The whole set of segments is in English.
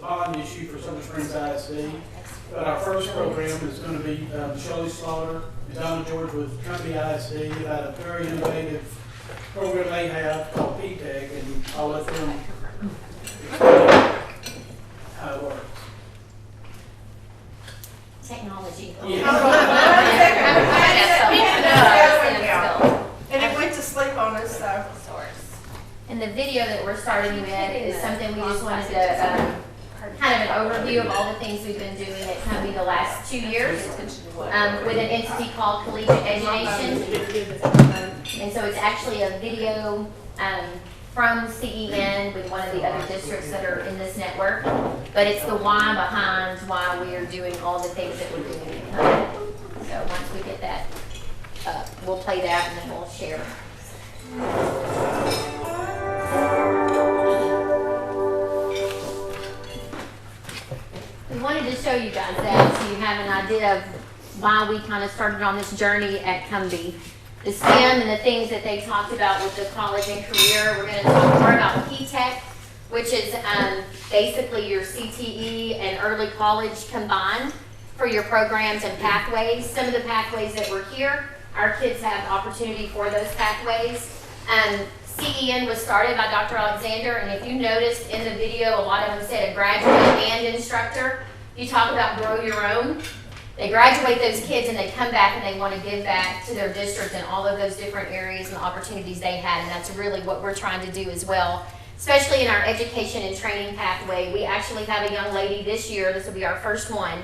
bond issue for Summer Springs ISD. But our first program is going to be Shelley Slaughter and Donna George with Cumby ISD about a very innovative program they have called PTech, and I'll let them explain how it works. Technology. And it went to sleep on us, so. And the video that we're starting with is something we just wanted to kind of an overview of all the things we've been doing at Cumby the last 2 years with an entity called Collegiate Education. And so it's actually a video from CEN with one of the other districts that are in this network. But it's the why behind why we are doing all the things that we're doing at Cumby. So once we get that up, we'll play that and then we'll share. We wanted to show you guys that so you have an idea of why we kind of started on this journey at Cumby. The STEM and the things that they talked about with the college and career. We're going to talk more about PTech, which is basically your CTE and early college combined for your programs and pathways. Some of the pathways that were here, our kids have opportunity for those pathways. CEN was started by Dr. Alexander, and if you noticed in the video, a lot of them said a graduate and instructor. You talk about grow your own. They graduate those kids and they come back and they want to give back to their district and all of those different areas and the opportunities they had, and that's really what we're trying to do as well, especially in our education and training pathway. We actually have a young lady this year, this will be our first one,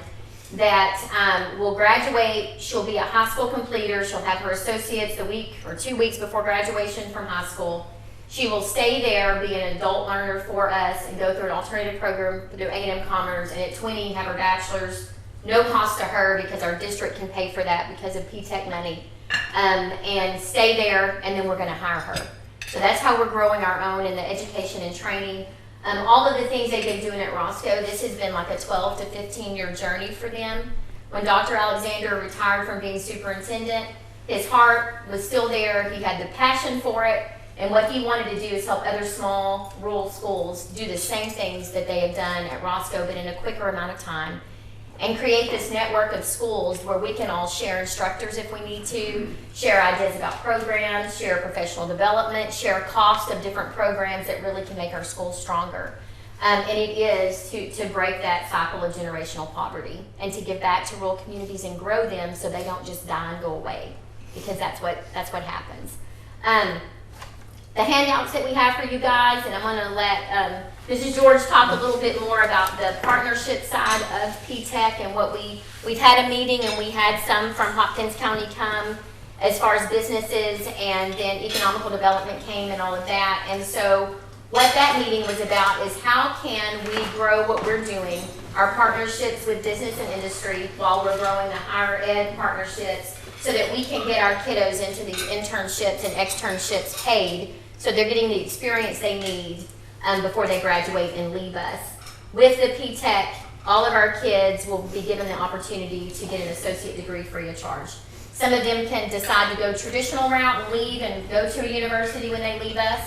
that will graduate. She'll be a high school completer. She'll have her associates the week or 2 weeks before graduation from high school. She will stay there, be an adult learner for us, and go through an alternative program through A&M Commerce, and at 20 have her bachelor's, no cost to her because our district can pay for that because of PTech money, and stay there, and then we're going to hire her. So that's how we're growing our own in the education and training. All of the things they've been doing at Roscoe, this has been like a 12 to 15 year journey for them. When Dr. Alexander retired from being superintendent, his heart was still there. He had the passion for it. And what he wanted to do is help other small rural schools do the same things that they have done at Roscoe, but in a quicker amount of time. And create this network of schools where we can all share instructors if we need to, share ideas about programs, share professional development, share cost of different programs that really can make our schools stronger. And it is to break that cycle of generational poverty and to give back to rural communities and grow them so they don't just die and go away, because that's what happens. The handouts that we have for you guys, and I'm going to let Mrs. George talk a little bit more about the partnership side of PTech and what we've had a meeting, and we had some from Hopkins County come as far as businesses, and then economical development came and all of that. And so what that meeting was about is how can we grow what we're doing, our partnerships with business and industry, while we're growing the higher ed partnerships, so that we can get our kiddos into these internships and externships paid, so they're getting the experience they need before they graduate and leave us. With the PTech, all of our kids will be given the opportunity to get an associate degree free of charge. Some of them can decide to go traditional route and leave and go to a university when they leave us,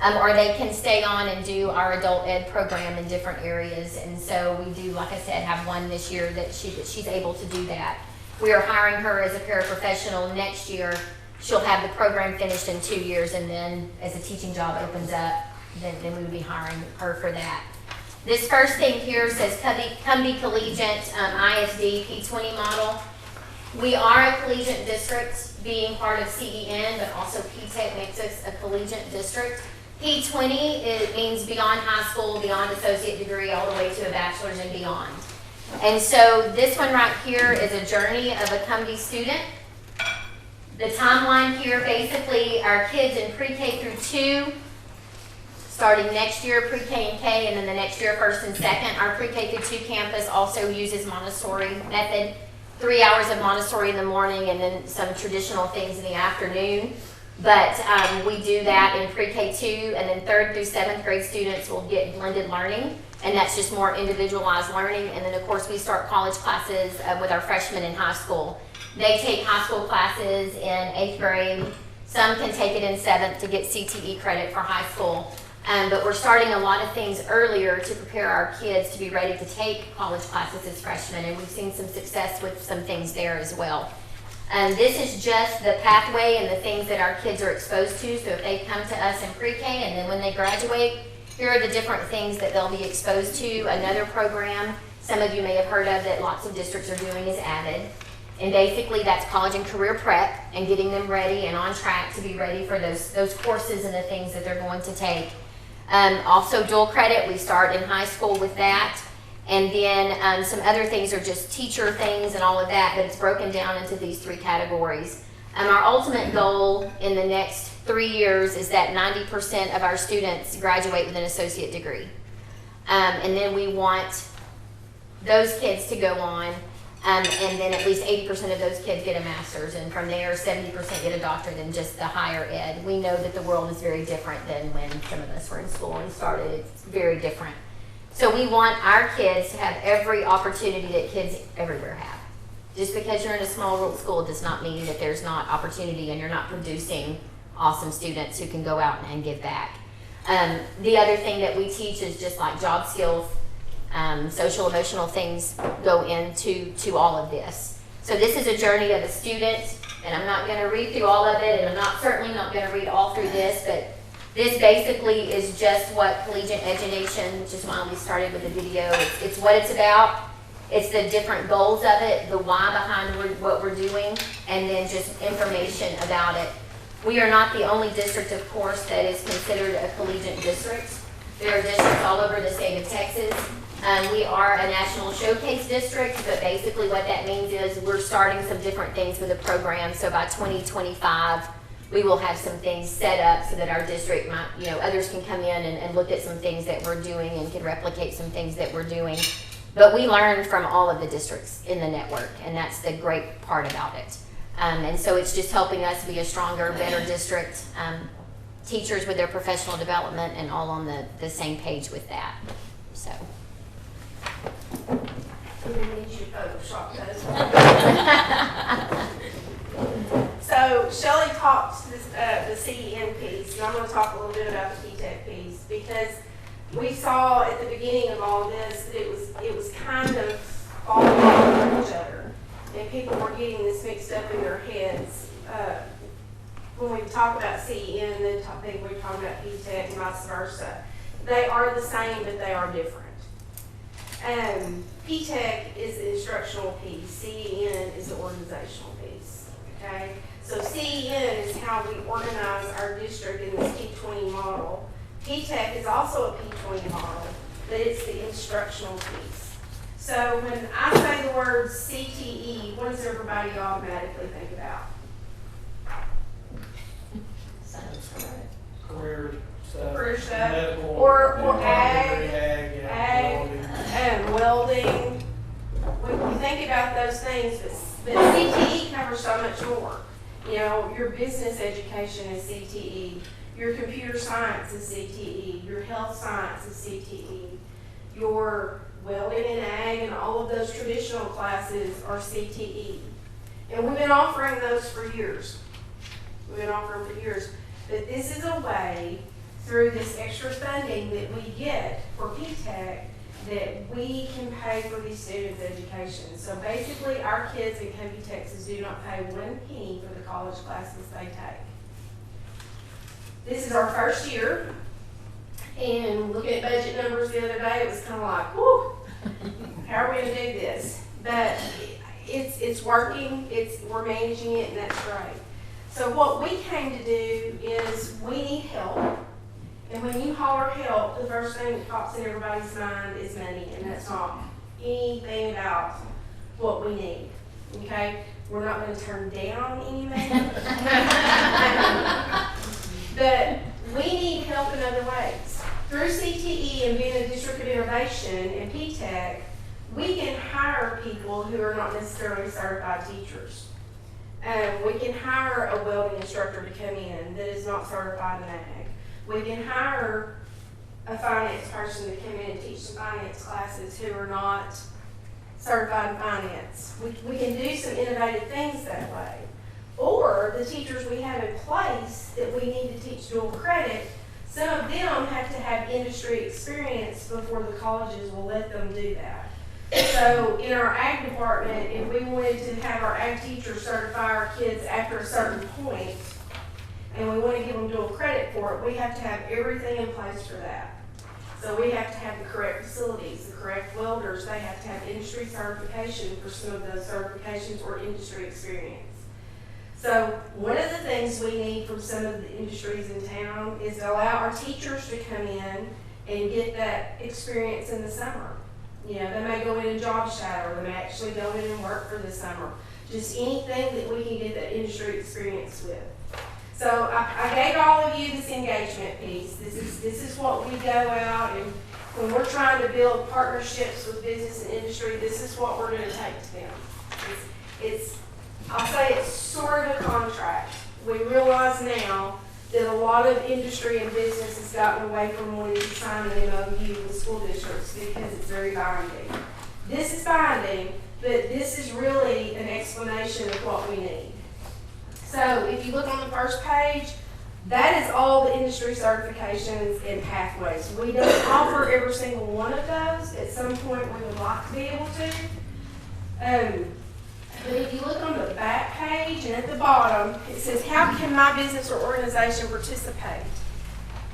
or they can stay on and do our adult ed program in different areas. And so we do, like I said, have one this year that she's able to do that. We are hiring her as a paraprofessional. Next year, she'll have the program finished in 2 years, and then as the teaching job opens up, then we would be hiring her for that. This first thing here says Cumby Collegiate ISD P20 model. We are a collegiate district, being part of CEN, but also PTech makes us a collegiate district. P20 means beyond high school, beyond associate degree, all the way to a bachelor's and beyond. And so this one right here is a journey of a Cumby student. The timeline here, basically, our kids in pre-K through 2, starting next year pre-K and K, and then the next year first and second. Our pre-K through 2 campus also uses Montessori method, 3 hours of Montessori in the morning and then some traditional things in the afternoon. But we do that in pre-K2, and then 3rd through 7th grade students will get blended learning, and that's just more individualized learning. And then of course we start college classes with our freshmen in high school. They take high school classes in 8th grade. Some can take it in 7th to get CTE credit for high school. But we're starting a lot of things earlier to prepare our kids to be ready to take college classes as freshmen, and we've seen some success with some things there as well. This is just the pathway and the things that our kids are exposed to. So if they come to us in pre-K and then when they graduate, here are the different things that they'll be exposed to. Another program some of you may have heard of that lots of districts are doing is added. And basically that's college and career prep and getting them ready and on track to be ready for those courses and the things that they're going to take. Also dual credit, we start in high school with that. And then some other things are just teacher things and all of that, but it's broken down into these three categories. Our ultimate goal in the next 3 years is that 90% of our students graduate with an associate degree. And then we want those kids to go on, and then at least 80% of those kids get a master's, and from there 70% get a doctorate in just the higher ed. We know that the world is very different than when some of us were in school and started. It's very different. So we want our kids to have every opportunity that kids everywhere have. Just because you're in a small rural school does not mean that there's not opportunity and you're not producing awesome students who can go out and give back. The other thing that we teach is just like job skills, social emotional things go into all of this. So this is a journey of a student, and I'm not going to read through all of it, and I'm certainly not going to read all through this, but this basically is just what collegiate education, which is why we started with the video, it's what it's about. It's the different goals of it, the why behind what we're doing, and then just information about it. We are not the only district, of course, that is considered a collegiate district. There are districts all over the state of Texas. We are a national showcase district, but basically what that means is we're starting some different things with the program. So by 2025, we will have some things set up so that our district might, others can come in and look at some things that we're doing and can replicate some things that we're doing. But we learn from all of the districts in the network, and that's the great part about it. And so it's just helping us be a stronger, better district, teachers with their professional development and all on the same page with that. So. So Shelley talked the CEN piece, and I'm going to talk a little bit about the PTech piece, because we saw at the beginning of all this that it was kind of falling over each other, and people were getting this mixed up in their heads. When we talk about CEN, then we talk about PTech and vice versa. They are the same, but they are different. PTech is the instructional piece. CEN is the organizational piece. Okay, so CEN is how we organize our district in this P20 model. PTech is also a P20 model, but it's the instructional piece. So when I say the word CTE, what does everybody automatically think about? Career stuff, Career stuff, medical, or ag, welding. We think about those things, but CTE covers so much more. Your business education is CTE. Your computer science is CTE. Your health science is CTE. Your welding and ag and all of those traditional classes are CTE. And we've been offering those for years. But this is a way, through this extra funding that we get for PTech, that we can pay for these students' education. So basically, our kids in Cumby, Texas do not pay 1 penny for the college classes they take. This is our first year, and looking at budget numbers the other day, it was kind of like, whew, how are we going to do this? But it's working, we're managing it, and that's great. So what we came to do is we need help. And when you holler help, the first thing that pops in everybody's mind is money, and that's not anything about what we need. Okay? We're not going to turn down any money. But we need help in other ways. Through CTE and being a district of innovation and PTech, we can hire people who are not necessarily certified teachers. We can hire a welding instructor to come in that is not certified in ag. We can hire a finance person to come in and teach some finance classes who are not certified in finance. We can do some innovative things that way. Or the teachers we have in place that we need to teach dual credit, Some of them have to have industry experience before the colleges will let them do that. So in our ag department, if we wanted to have our ag teachers certify our kids after a certain point, and we want to give them dual credit for it, we have to have everything in place for that. So we have to have the correct facilities, the correct welders, they have to have industry certification for some of those certifications or industry experience. So one of the things we need from some of the industries in town is to allow our teachers to come in and get that experience in the summer. You know, they may go in and job shadow, or they may actually go in and work for the summer. Just anything that we can get that industry experience with. So I gave all of you this engagement piece. This is what we go out and when we're trying to build partnerships with business and industry, this is what we're going to take to them. I'll say it's sort of a contract. We realize now that a lot of industry and business has gotten away from wanting to sign an MOU with school districts because it's very binding. This is binding, but this is really an explanation of what we need. So if you look on the first page, that is all the industry certifications and pathways. We don't offer every single one of those. At some point, we would like to be able to. But if you look on the back page and at the bottom, it says, how can my business or organization participate?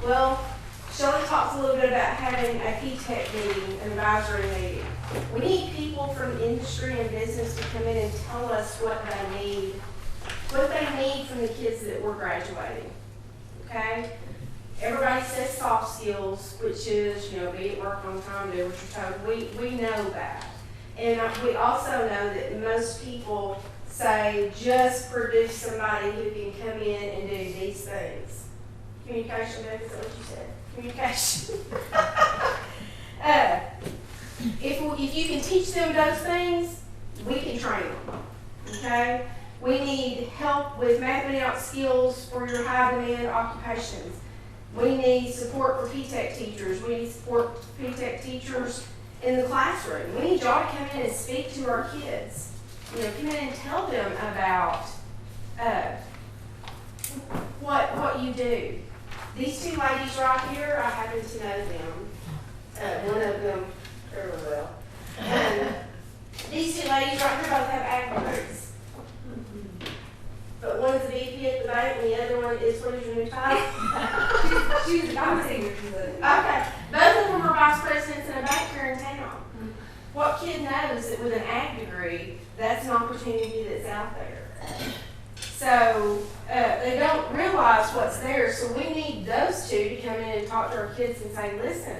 Well, Shelley talks a little bit about having a PTech meeting, an advisory meeting. We need people from industry and business to come in and tell us what they need from the kids that we're graduating, okay? Everybody says soft skills, which is, be at work on time, do what you're told. We know that. And we also know that most people say, just produce somebody who can come in and do these things. Communication, is that what you said? Communication. If you can teach them those things, we can train them, okay? We need help with mapping out skills for your high demand occupations. We need support for PTech teachers. We need support for PTech teachers in the classroom. We need y'all to come in and speak to our kids. Come in and tell them about what you do. These two ladies right here, I happen to know them. One of them fairly well. These two ladies right here both have ag degrees. But one's a VP at the bank and the other one is, what is your new title? I'm a senior. Okay. Both of them are vice presidents in a bank here in town. What kid knows that with an ag degree, that's an opportunity that's out there? So they don't realize what's there. So we need those two to come in and talk to our kids and say, listen,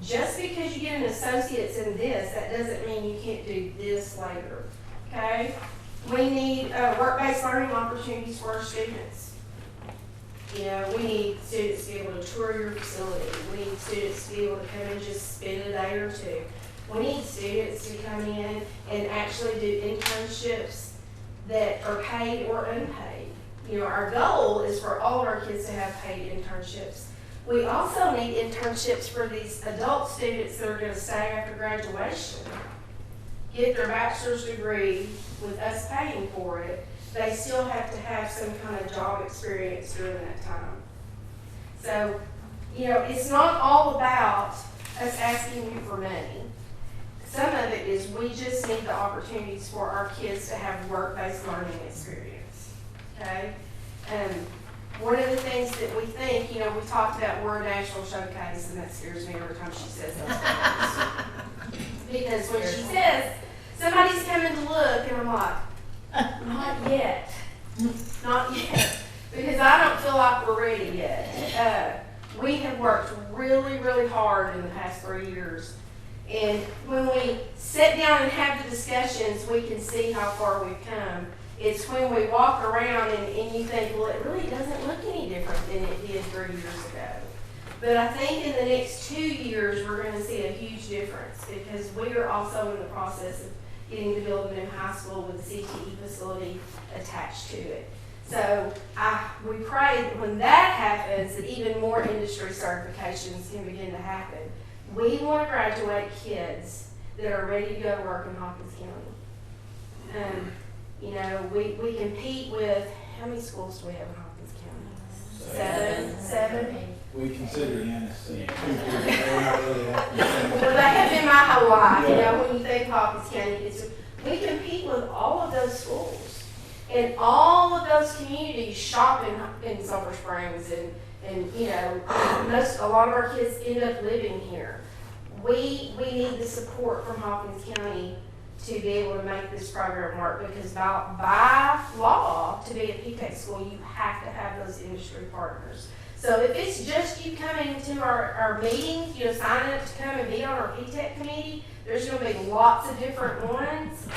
just because you get an associate's in this, that doesn't mean you can't do this later. Okay? We need work-based learning opportunities for our students. We need students to be able to tour your facility. We need students to be able to come and just spend a day or two. We need students to come in and actually do internships that are paid or unpaid. Our goal is for all of our kids to have paid internships. We also need internships for these adult students that are going to stay after graduation, get their bachelor's degree with us paying for it. They still have to have some kind of job experience during that time. So, it's not all about us asking you for money. Some of it is we just need the opportunities for our kids to have work-based learning experience, okay? One of the things that we think, we talked about we're a national showcase, and that scares me every time she says those things. Because when she says, somebody's coming to look, and I'm like, not yet. Not yet. Because I don't feel like we're ready yet. We have worked really, really hard in the past 3 years. And when we sit down and have the discussions, we can see how far we've come. It's when we walk around and you think, well, it really doesn't look any different than it did 3 years ago. But I think in the next 2 years, we're going to see a huge difference because we are also in the process of getting to build a new high school with a CTE facility attached to it. So we pray that when that happens, that even more industry certifications can begin to happen. We want to graduate kids that are ready to go to work in Hopkins County. We compete with, how many schools do we have in Hopkins County? Seven. we consider the NSC. We're not really that concerned. Well, they have been my whole life, you know, when you think Hopkins County, we compete with all of those schools. And all of those communities shop in Sulphur Springs and you know, a lot of our kids end up living here. We need the support from Hopkins County to be able to make this program work, because by law, to be a PTech school, you have to have those industry partners. So if it's just you coming to our meetings, you know, signing up to come and be on our PTech committee, there's gonna be lots of different ones.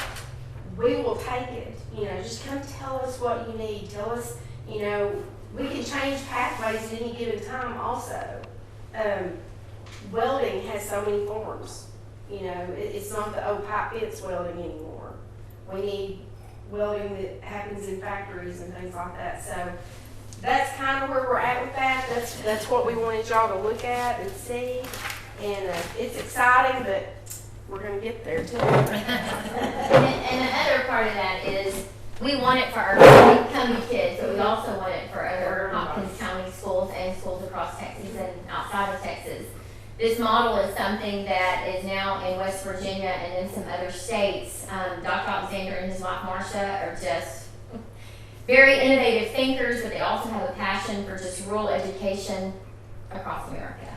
We will take it, you know, just come tell us what you need. Tell us, you know, we can change pathways at any given time also. Welding has so many forms. You know, it's not the old pipe fits welding anymore. We need welding that happens in factories and things like that. So that's kind of where we're at with that. That's what we wanted y'all to look at and see. And it's exciting, but we're going to get there too. And the other part of that is we want it for our Cumby kids, but we also want it for other Hopkins County schools and schools across Texas and outside of Texas. This model is something that is now in West Virginia and in some other states. Dr. Alexander and his wife Marcia are just very innovative thinkers, but they also have a passion for just rural education across America.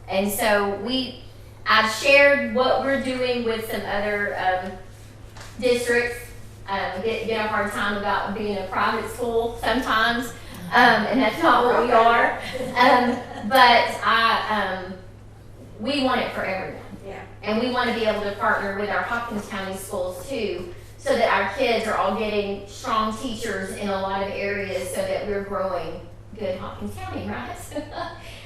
And so I've shared what we're doing with some other districts. Get a hard time about being a private school sometimes, and that's not what we are. But we want it for everyone. Yeah. And we want to be able to partner with our Hopkins County schools too, so that our kids are all getting strong teachers in a lot of areas, so that we're growing good Hopkins County, right?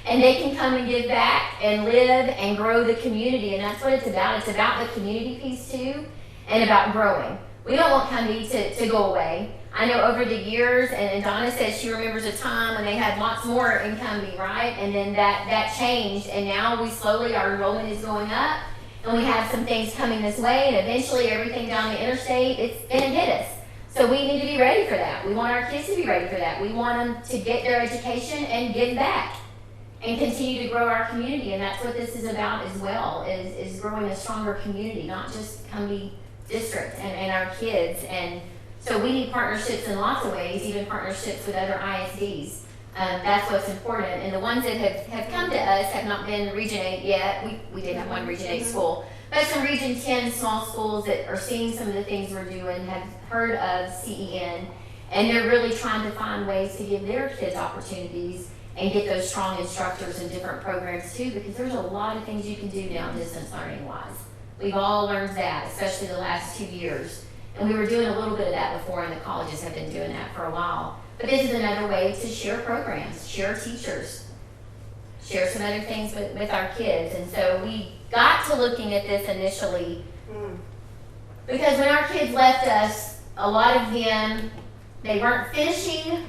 And they can come and give back and live and grow the community, and that's what it's about. It's about the community piece too, and about growing. We don't want Cumby to go away. I know over the years, and Donna says she remembers a time when they had lots more in Cumby, right? And then that changed, and now our enrollment is going up, and we have some things coming this way, and eventually everything down the interstate, it's gonna hit us. So we need to be ready for that. We want our kids to be ready for that. We want them to get their education and give back and continue to grow our community, and that's what this is about as well, is growing a stronger community, not just Cumby district and our kids. And so we need partnerships in lots of ways, even partnerships with other ISDs. That's what's important. And the ones that have come to us have not been Region 8 yet. We did have one Region 8 school, but some Region 10 small schools that are seeing some of the things we're doing, have heard of CEN, and they're really trying to find ways to give their kids opportunities and get those strong instructors in different programs too, because there's a lot of things you can do now distance learning wise. We've all learned that, especially the last 2 years. And we were doing a little bit of that before, and the colleges have been doing that for a while. But this is another way to share programs, share teachers, share some other things with our kids. And so we got to looking at this initially because when our kids left us, a lot of them, they weren't finishing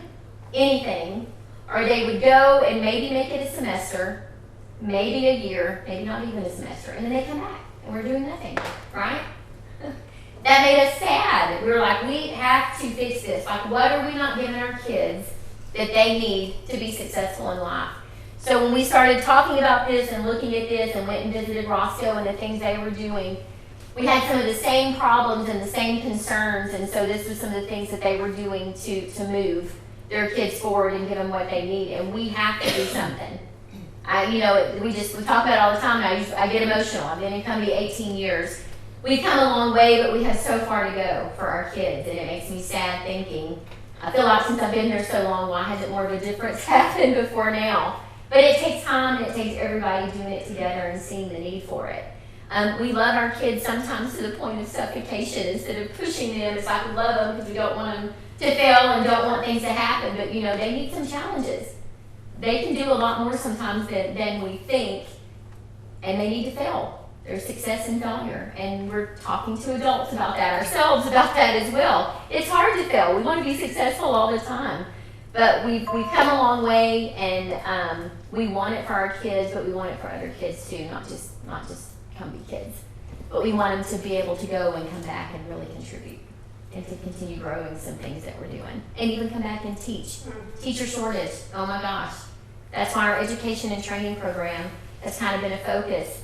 anything, or they would go and maybe make it a semester, maybe a year, maybe not even a semester, and then they come back and we're doing nothing, right? That made us sad. We were like, we have to fix this. Like, what are we not giving our kids that they need to be successful in life? So when we started talking about this and looking at this and went and visited Roscoe and the things they were doing, we had some of the same problems and the same concerns, and so this was some of the things that they were doing to move their kids forward and give them what they need, and we have to do something. We talk about it all the time, and I get emotional. I've been in Cumby 18 years. We've come a long way, but we have so far to go for our kids, and it makes me sad thinking, I feel like since I've been here so long, why hasn't more of a difference happened before now? But it takes time, and it takes everybody doing it together and seeing the need for it. We love our kids sometimes to the point of suffocation. Instead of pushing them, it's like we love them because we don't want them to fail and don't want things to happen, but they need some challenges. They can do a lot more sometimes than we think, and they need to fail. There's success and failure, and we're talking to adults about that, ourselves about that as well. It's hard to fail. We want to be successful all the time, but we've come a long way, and we want it for our kids, but we want it for other kids too, not just Cumby kids. But we want them to be able to go and come back and really contribute, and to continue growing some things that we're doing, and even come back and teach. Teacher shortage, oh my gosh. That's why our education and training program has kind of been a focus.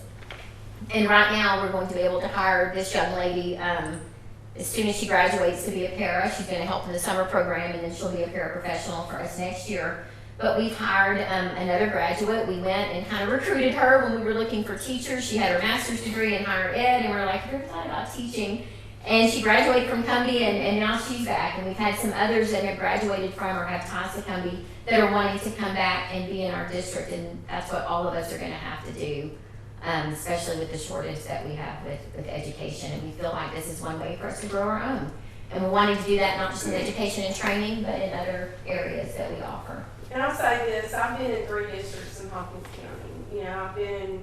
And right now, we're going to be able to hire this young lady as soon as she graduates to be a para. She's going to help in the summer program, and then she'll be a paraprofessional for us next year. But we've hired another graduate. We went and kind of recruited her when we were looking for teachers. She had her master's degree in higher ed, and we were like, have you ever thought about teaching? And she graduated from Cumby, and now she's back. And we've had some others that have graduated from or have ties to Cumby that are wanting to come back and be in our district, and that's what all of us are going to have to do, especially with the shortage that we have with education. And we feel like this is one way for us to grow our own. And we're wanting to do that not just in education and training, but in other areas that we offer. And I'll say this, I've been in 3 districts in Hopkins County. You know,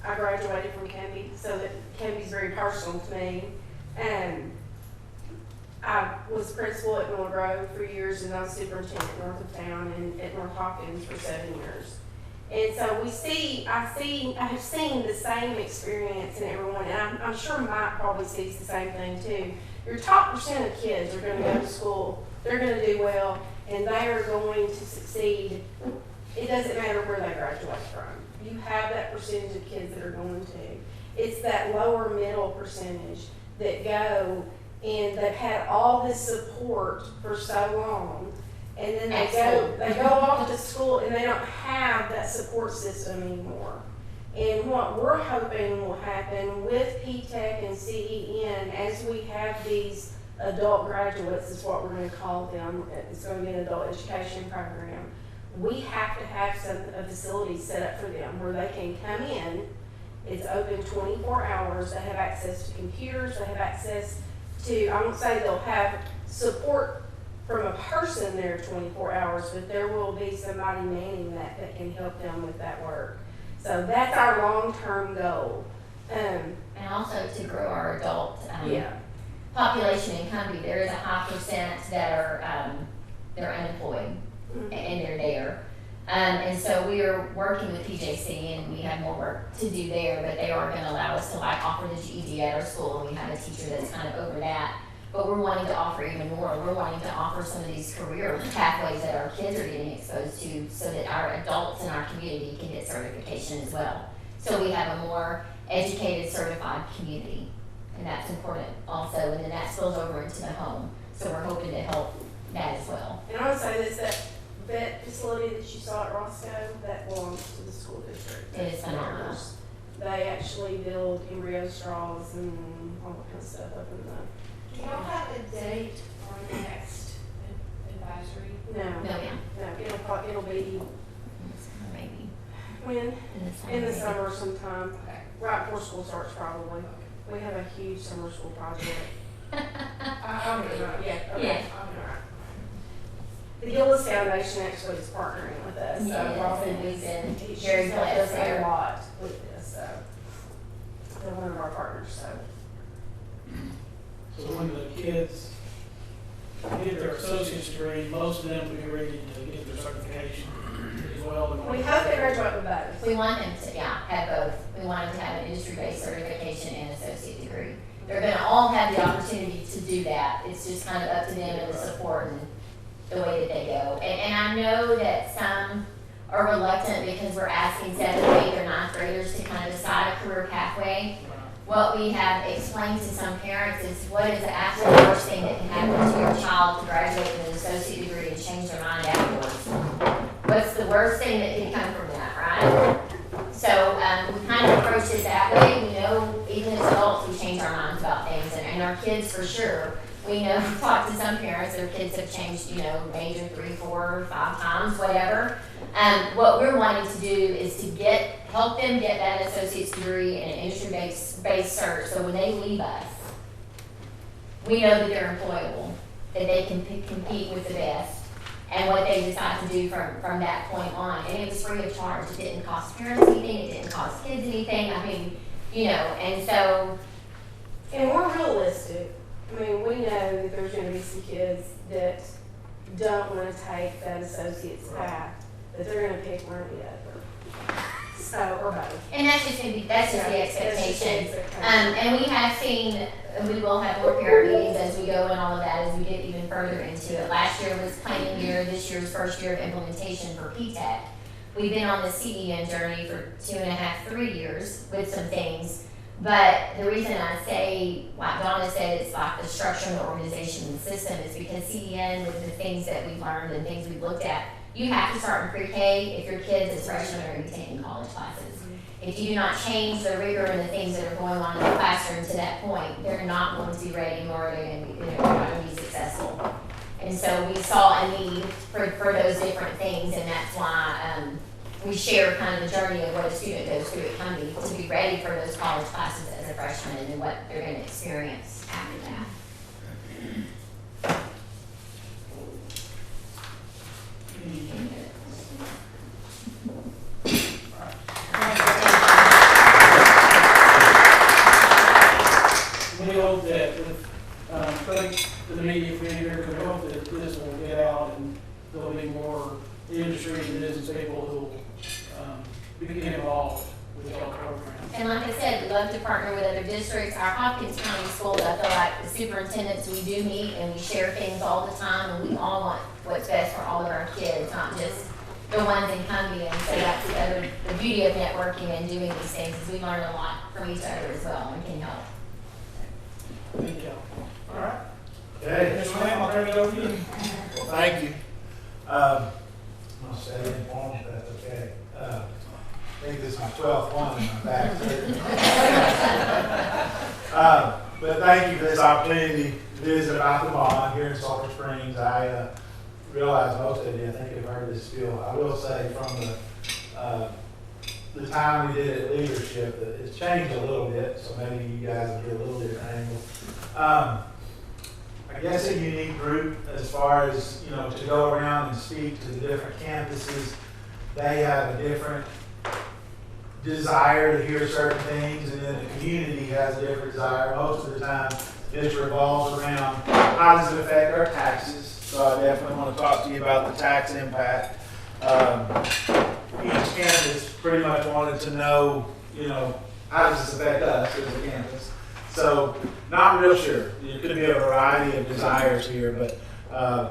I graduated from Cumby, so that Cumby's very personal to me. And I was principal at North Grove for years, and I was superintendent north of town and at North Hopkins for 7 years. And so I have seen the same experience in everyone, and I'm sure Mike probably sees the same thing too. Your top percent of kids are going to go to school, they're going to do well, and they are going to succeed. It doesn't matter where they graduate from. You have that percentage of kids that are going to. It's that lower middle percentage that go, and they've had all this support for so long, and then they go off to school and they don't have that support system anymore. And what we're hoping will happen with PTech and CEN, as we have these adult graduates, is what we're going to call them. It's going to be an adult education program. We have to have a facility set up for them where they can come in. It's open 24 hours. They have access to computers. They have access to, I won't say they'll have support from a person there 24 hours, but there will be somebody manning that can help them with that work. So that's our long-term goal. And also to grow our adult population in Cumby. There is a high percent that are they're unemployed, and they're there. And so we are working with PJC, and we have more work to do there, but they are going to allow us to offer the GED at our school, and we have a teacher that's kind of over that. But we're wanting to offer even more. We're wanting to offer some of these career pathways that our kids are getting exposed to, so that our adults in our community can get certification as well. So we have a more educated, certified community, and that's important also. And then that spills over into the home. So we're hoping to help that as well. And I would say this, that vet facility that you saw at Roscoe, that belongs to the school district. It is phenomenal. They actually build embryo straws and all that kind of stuff up in the. Do y'all have a date for the next advisory? No, ma'am. No, it'll be Maybe when? In the summer sometime, Okay. right before school starts probably. We have a huge summer school project. I'll be right. Yeah, okay. Yeah. All right. The Gillis Foundation actually is partnering with us. Yes, Robin and we've been she's very helped us blessed there. a lot with this, so. They're one of our partners, so. So when the kids get their associate's degree, most of them will be ready to get their certification as well. We hope they graduate with both. We want them to, have both. We want them to have an industry-based certification and associate degree. They're going to all have the opportunity to do that. It's just kind of up to them and the support and the way that they go. And I know that some are reluctant because we're asking 7th, 8th, or 9th graders to kind of decide a career pathway. What we have explained to some parents is what is the absolute worst thing that can happen to your child to graduate with an associate degree and change their mind afterwards. What's the worst thing that can come from that, right? So we kind of approach it that way. We know even as adults we change our minds about things, and our kids for sure. We know, we've talked to some parents, their kids have changed, major 3, 4, 5 times, whatever. What we're wanting to do is to help them get that associate's degree in an industry-based cert, so when they leave us, we know that they're employable, that they can compete with the best, and what they decide to do from that point on. And it was free of charge. It didn't cost parents anything. It didn't cost kids anything. I mean, and so. And we're realistic. I mean, we know that there's going to be some kids that don't want to take that associate's path, that they're going to pick one or the other. So, or both. And that's just the expectation. And we have seen, we will have more parent meetings as we go and all of that as we get even further into it. Last year was planning year, this year's first year of implementation for PTech. We've been on the CEN journey for 2.5, 3 years with some things. But the reason I say, like Donna said, it's like the structure and the organization and the system is because CEN, with the things that we've learned and things we've looked at, you have to start in pre-K if your kids as freshmen are going to be taking college classes. If you do not change the rigor and the things that are going on in the classroom to that point, they're not going to be ready, nor are they going to be, they're not going to be successful. And so we saw a need for those different things, and that's why we share kind of the journey of what a student goes through at Cumby to be ready for those college classes as a freshman and what they're going to experience after that. We hope that with, thanks to the media for being here, we hope that this will get out and there'll be more industry and business people who will get involved with our program. And like I said, we love to partner with other districts. Our Hopkins County schools, I feel like the superintendents, we do meet and we share things all the time, and we all want what's best for all of our kids, not just the ones in Cumby. And so that's the beauty of networking and doing these things, is we learn a lot from each other as well and can help. Thank you. All right. Okay, Mr. Lamb, I'll turn it over to you. well, thank you. I'll stay informed if that's okay. I think this is my 12th one in my back. But thank you for this opportunity to visit about the bond here in Sulphur Springs. I realize most of you, I think, have heard this spiel. I will say from the time we did it leadership, that it's changed a little bit, so maybe you guys will get a little different angle. I guess a unique group as far as, to go around and speak to the different campuses. They have a different desire to hear certain things, and then the community has a different desire. Most of the time, this revolves around how does it affect our taxes. So I definitely want to talk to you about the tax impact. Each campus pretty much wanted to know, how does this affect us as a campus? So not real sure. There could be a variety of desires here, but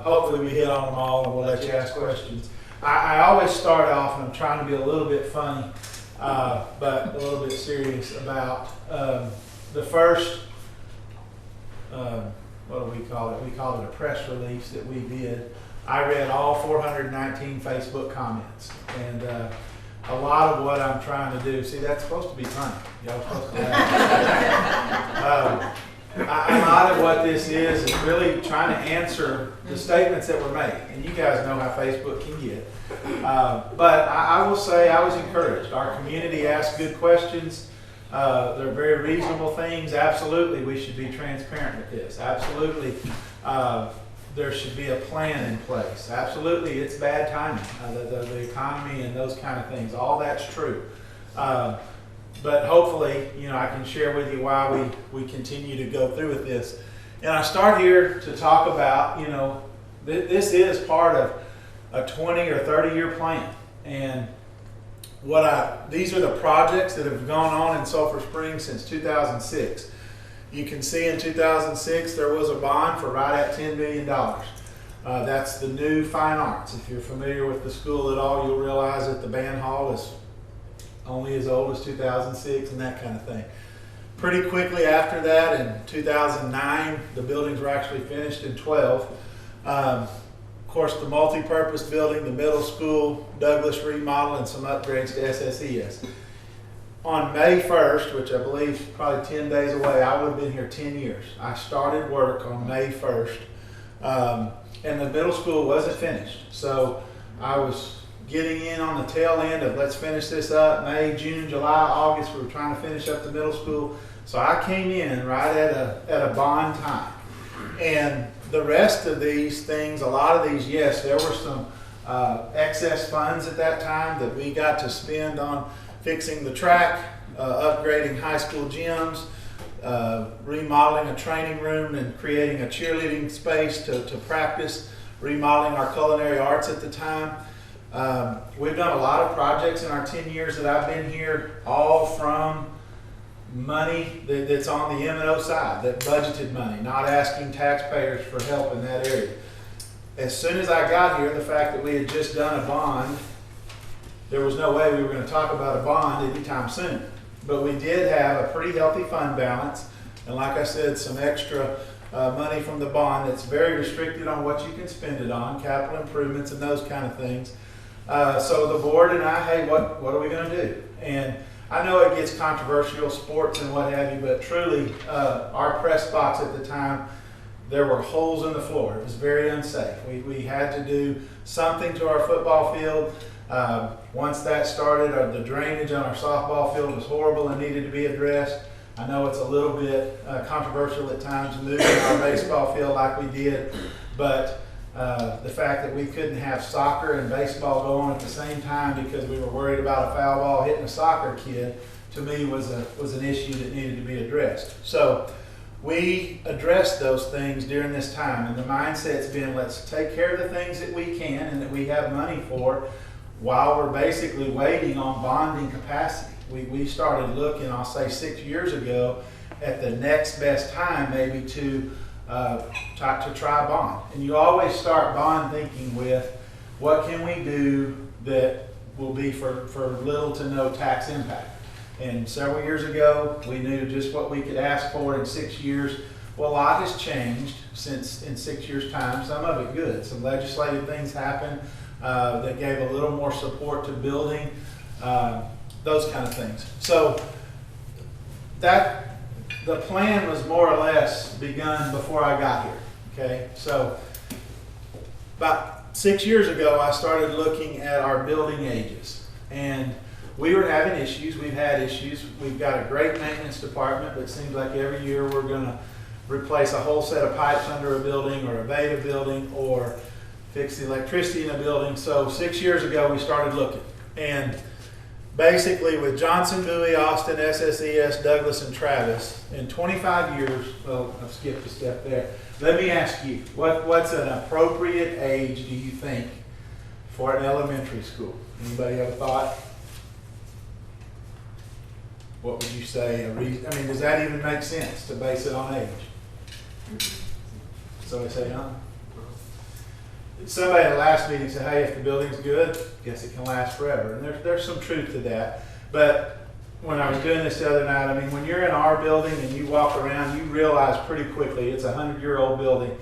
hopefully we hit on them all, and we'll let you ask questions. I always start off, and I'm trying to be a little bit funny, but a little bit serious about the first, what do we call it? We call it a press release that we did. I read all 419 Facebook comments, and a lot of what I'm trying to do, see, that's supposed to be funny. Y'all supposed to laugh. A lot of what this is really trying to answer the statements that were made. And you guys know how Facebook can get. But I will say I was encouraged. Our community asked good questions. They're very reasonable things. Absolutely, we should be transparent with this. Absolutely, there should be a plan in place. Absolutely, it's bad timing, the economy and those kind of things. All that's true. But hopefully, I can share with you why we continue to go through with this. And I start here to talk about, this is part of a 20 or 30-year plan. And these are the projects that have gone on in Sulphur Springs since 2006. You can see in 2006 there was a bond for right at $10 million. That's the new fine arts. If you're familiar with the school at all, you'll realize that the band hall is only as old as 2006 and that kind of thing. Pretty quickly after that, in 2009, the buildings were actually finished in 12. Of course, the multi-purpose building, the middle school, Douglas remodel, and some upgrades to SSIS. On May 1st, which I believe is probably 10 days away, I would have been here 10 years. I started work on May 1st, and the middle school wasn't finished. So I was getting in on the tail end of let's finish this up. May, June, July, August, we were trying to finish up the middle school. So I came in right at a bond time. And the rest of these things, a lot of these, yes, there were some excess funds at that time that we got to spend on fixing the track, upgrading high school gyms, remodeling a training room and creating a cheerleading space to practice, remodeling our culinary arts at the time. We've done a lot of projects in our 10 years that I've been here, all from money that's on the M&O side, that budgeted money, not asking taxpayers for help in that area. As soon as I got here, the fact that we had just done a bond there was no way we were going to talk about a bond anytime soon. But we did have a pretty healthy fund balance, and like I said, some extra money from the bond that's very restricted on what you can spend it on, capital improvements and those kind of things. So the board and I, hey, what are we going to do? And I know it gets controversial, sports and what have you, but truly, our press box at the time, there were holes in the floor. It was very unsafe. We had to do something to our football field. Once that started, the drainage on our softball field was horrible and needed to be addressed. I know it's a little bit controversial at times moving our baseball field like we did, but the fact that we couldn't have soccer and baseball go on at the same time because we were worried about a foul ball hitting a soccer kid, to me was an issue that needed to be addressed. So we addressed those things during this time, and the mindset's been, let's take care of the things that we can and that we have money for while we're basically waiting on bonding capacity. We started looking, I'll say 6 years ago, at the next best time maybe to try bond. And you always start bond thinking with, what can we do that will be for little to no tax impact? And several years ago, we knew just what we could ask for in 6 years. Well, a lot has changed since in 6 years' time, some of it good. Some legislative things happened that gave a little more support to building, those kind of things. So the plan was more or less begun before I got here, okay? So about 6 years ago, I started looking at our building ages, and we were having issues. We've had issues. We've got a great maintenance department, but it seems like every year we're going to replace a whole set of pipes under a building or abate a building or fix the electricity in a building. So 6 years ago, we started looking. And basically with Johnson, Bowie, Austin, SSES, Douglas, and Travis, in 25 years, well, I've skipped a step there. Let me ask you, what's an appropriate age, do you think, for an elementary school? Anybody have a thought? What would you say? I mean, does that even make sense to base it on age? So I say, huh? Somebody at the last meeting said, hey, if the building's good, guess it can last forever. And there's some truth to that. But when I was doing this the other night, I mean, when you're in our building and you walk around, you realize pretty quickly it's a 100-year-old building.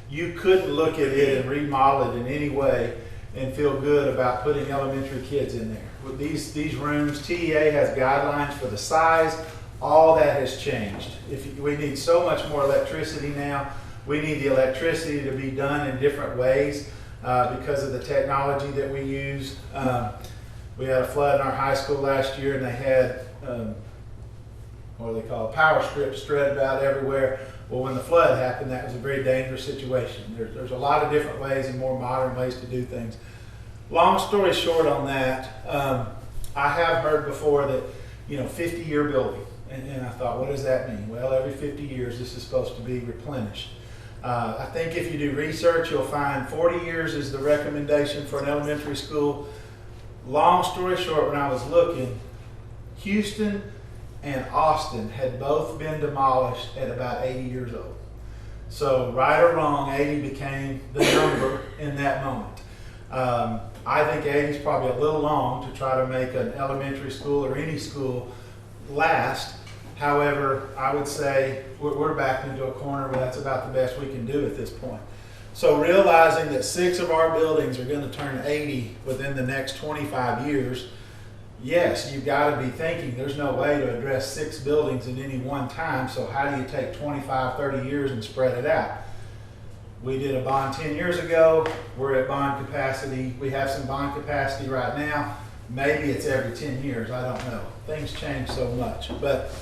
You couldn't look at it and remodel it in any way and feel good about putting elementary kids in there. With these rooms, TEA has guidelines for the size. All that has changed. We need so much more electricity now. We need the electricity to be done in different ways because of the technology that we use. We had a flood in our high school last year, and they had what do they call it? Power strips spread about everywhere. Well, when the flood happened, that was a very dangerous situation. There's a lot of different ways and more modern ways to do things. Long story short on that, I have heard before that, 50-year building. And I thought, what does that mean? Well, every 50 years, this is supposed to be replenished. I think if you do research, you'll find 40 years is the recommendation for an elementary school. Long story short, when I was looking, Houston and Austin had both been demolished at about 80 years old. So right or wrong, 80 became the number in that moment. I think 80 is probably a little long to try to make an elementary school or any school last. However, I would say we're backed into a corner where that's about the best we can do at this point. So realizing that 6 of our buildings are going to turn 80 within the next 25 years, yes, you've got to be thinking there's no way to address 6 buildings at any one time, so how do you take 25, 30 years and spread it out? We did a bond 10 years ago. We're at bond capacity. We have some bond capacity right now. Maybe it's every 10 years. I don't know. Things change so much. But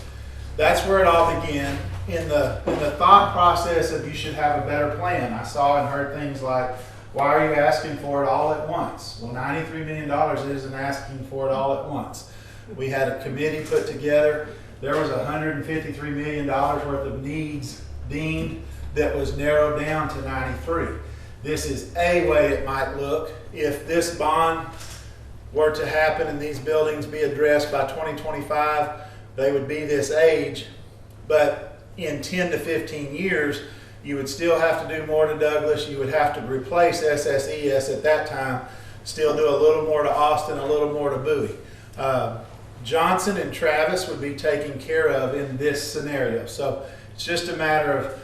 that's where it all began. In the thought process of you should have a better plan, I saw and heard things like, why are you asking for it all at once? Well, $93 million isn't asking for it all at once. We had a committee put together. There was $153 million worth of needs deemed that was narrowed down to 93. This is a way it might look. If this bond were to happen and these buildings be addressed by 2025, they would be this age. But in 10 to 15 years, you would still have to do more to Douglas. You would have to replace SSES at that time. still do a little more to Austin, a little more to Bowie. Johnson and Travis would be taken care of in this scenario. So it's just a matter of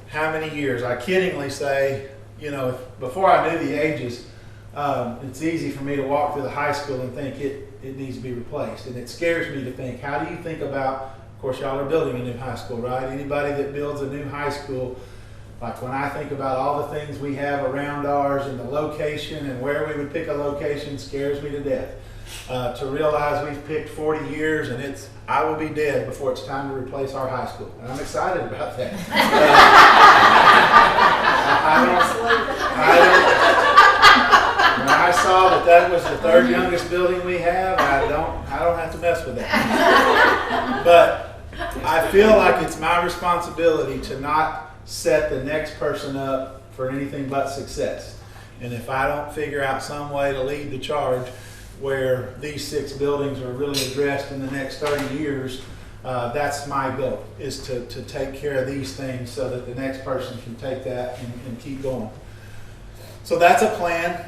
how many years. I kiddingly say, you know, before I knew the ages, it's easy for me to walk through the high school and think it needs to be replaced. And it scares me to think, how do you think about, of course, y'all are building a new high school, right? Anybody that builds a new high school, like when I think about all the things we have around ours and the location and where we would pick a location scares me to death. To realize we've picked 40 years and I will be dead before it's time to replace our high school. And I'm excited about that. When I saw that was the third youngest building we have, I don't have to mess with that. But I feel like it's my responsibility to not set the next person up for anything but success. And if I don't figure out some way to lead the charge where these 6 buildings are really addressed in the next 30 years, that's my goal, is to take care of these things so that the next person can take that and keep going. So that's a plan.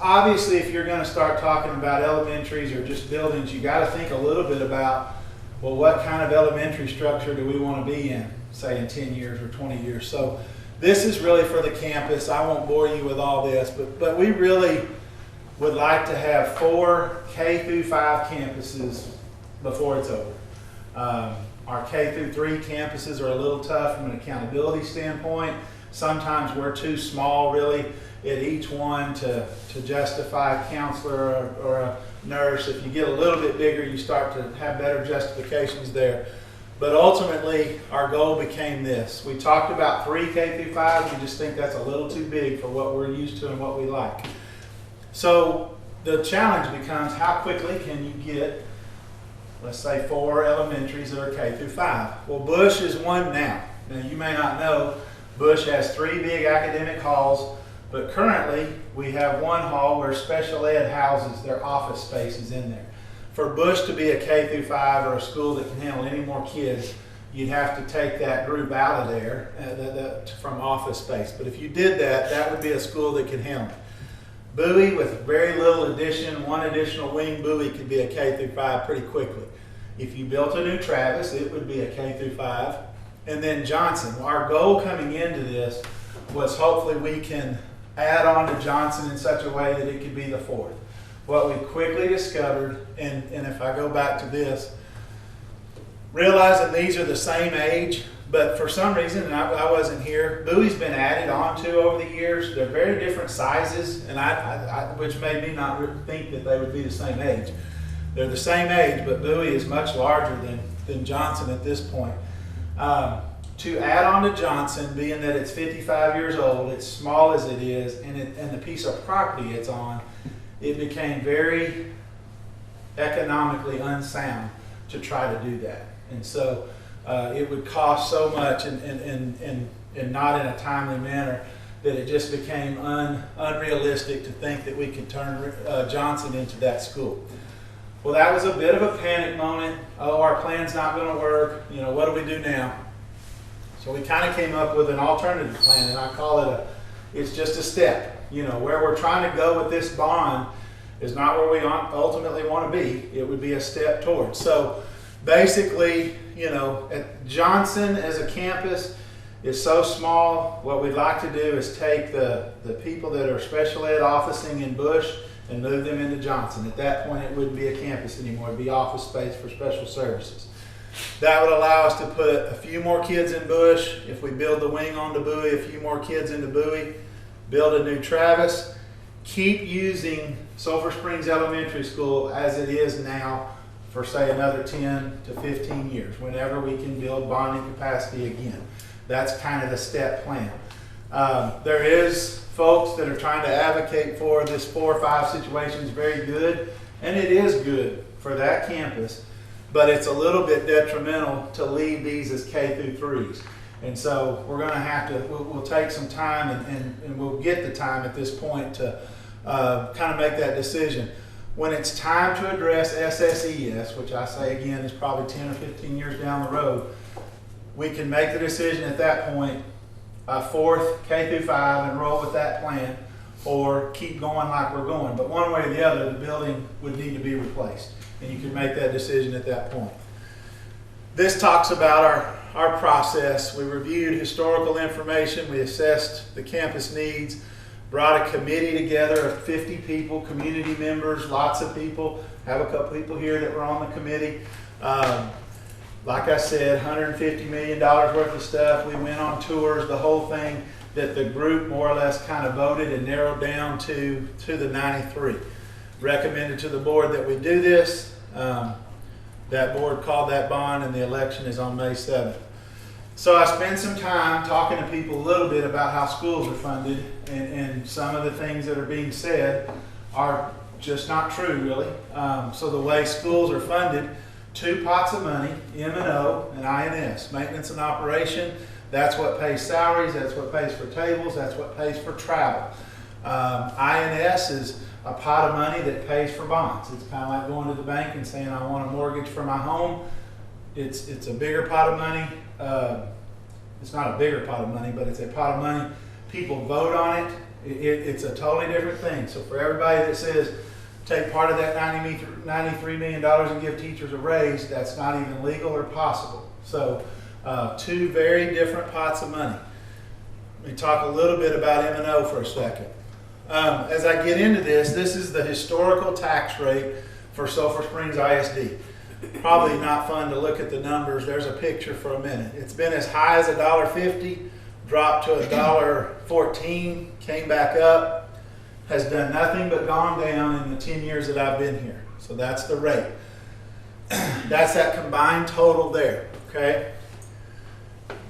Obviously, if you're going to start talking about elementaries or just buildings, you got to think a little bit about, well, what kind of elementary structure do we want to be in, say in 10 years or 20 years. So this is really for the campus. I won't bore you with all this, but we really would like to have 4 K through 5 campuses before it's over. Our K through 3 campuses are a little tough from an accountability standpoint. Sometimes we're too small really at each one to justify a counselor or a nurse. If you get a little bit bigger, you start to have better justifications there. But ultimately, our goal became this. We talked about 3 K through 5. We just think that's a little too big for what we're used to and what we like. So the challenge becomes, how quickly can you get, let's say, 4 elementaries that are K through 5? Well, Bush is one now. Now, you may not know, Bush has 3 big academic halls, but currently we have 1 hall where special ed houses their office spaces in there. For Bush to be a K through 5 or a school that can handle any more kids, you'd have to take that group out of there from office space. But if you did that, that would be a school that could handle it. Bowie, with very little addition, 1 additional wing, Bowie could be a K through 5 pretty quickly. If you built a new Travis, it would be a K through 5. And then Johnson. Our goal coming into this was hopefully we can add on to Johnson in such a way that it could be the 4th. What we quickly discovered, and if I go back to this, realizing these are the same age, but for some reason, and I wasn't here, Bowie's been added onto over the years. They're very different sizes, and which made me not think that they would be the same age. They're the same age, but Bowie is much larger than Johnson at this point. To add on to Johnson, being that it's 55 years old, it's small as it is, and the piece of property it's on, it became very economically unsound to try to do that. And so it would cost so much and not in a timely manner that it just became unrealistic to think that we could turn Johnson into that school. Well, that was a bit of a panic moment. Oh, our plan's not going to work. You know, what do we do now? So we kind of came up with an alternative plan, and I call it it's just a step. You know, where we're trying to go with this bond is not where we ultimately want to be. It would be a step towards. So basically, you know, at Johnson as a campus is so small. What we'd like to do is take the people that are special ed officing in Bush and move them into Johnson. At that point, it wouldn't be a campus anymore. It'd be office space for special services. That would allow us to put a few more kids in Bush. If we build the wing onto Bowie, a few more kids into Bowie, build a new Travis, keep using Sulphur Springs Elementary School as it is now for, say, another 10 to 15 years, whenever we can build bonding capacity again. That's kind of the step plan. There is folks that are trying to advocate for this 4 or 5 situation is very good, and it is good for that campus, but it's a little bit detrimental to leave these as K through 3s. And so we're going to have to, we'll take some time and we'll get the time at this point to kind of make that decision. When it's time to address SSES, which I say again is probably 10 or 15 years down the road, we can make the decision at that point, 4th K through 5, enroll with that plan, or keep going like we're going. But one way or the other, the building would need to be replaced, and you can make that decision at that point. This talks about our process. We reviewed historical information, we assessed the campus needs, brought a committee together of 50 people, community members, lots of people. Have a couple people here that were on the committee. Like I said, $150 million worth of stuff. We went on tours, the whole thing that the group more or less kind of voted and narrowed down to the 93. Recommended to the board that we do this. That board called that bond, and the election is on May 7th. So I spent some time talking to people a little bit about how schools are funded, and some of the things that are being said are just not true, really. So the way schools are funded, 2 pots of money, M&O and INS, maintenance and operation. That's what pays salaries, that's what pays for tables, that's what pays for travel. INS is a pot of money that pays for bonds. It's kind of like going to the bank and saying, I want a mortgage for my home. It's a bigger pot of money. It's not a bigger pot of money, but it's a pot of money. People vote on it. It's a totally different thing. So for everybody that says, take part of that $93 million and give teachers a raise, that's not even legal or possible. So 2 very different pots of money. Let me talk a little bit about M&O for a second. As I get into this is the historical tax rate for Sulphur Springs ISD. Probably not fun to look at the numbers. There's a picture for a minute. It's been as high as $1.50, dropped to $1.14, came back up, has done nothing but gone down in the 10 years that I've been here. So that's the rate. That's that combined total there, okay?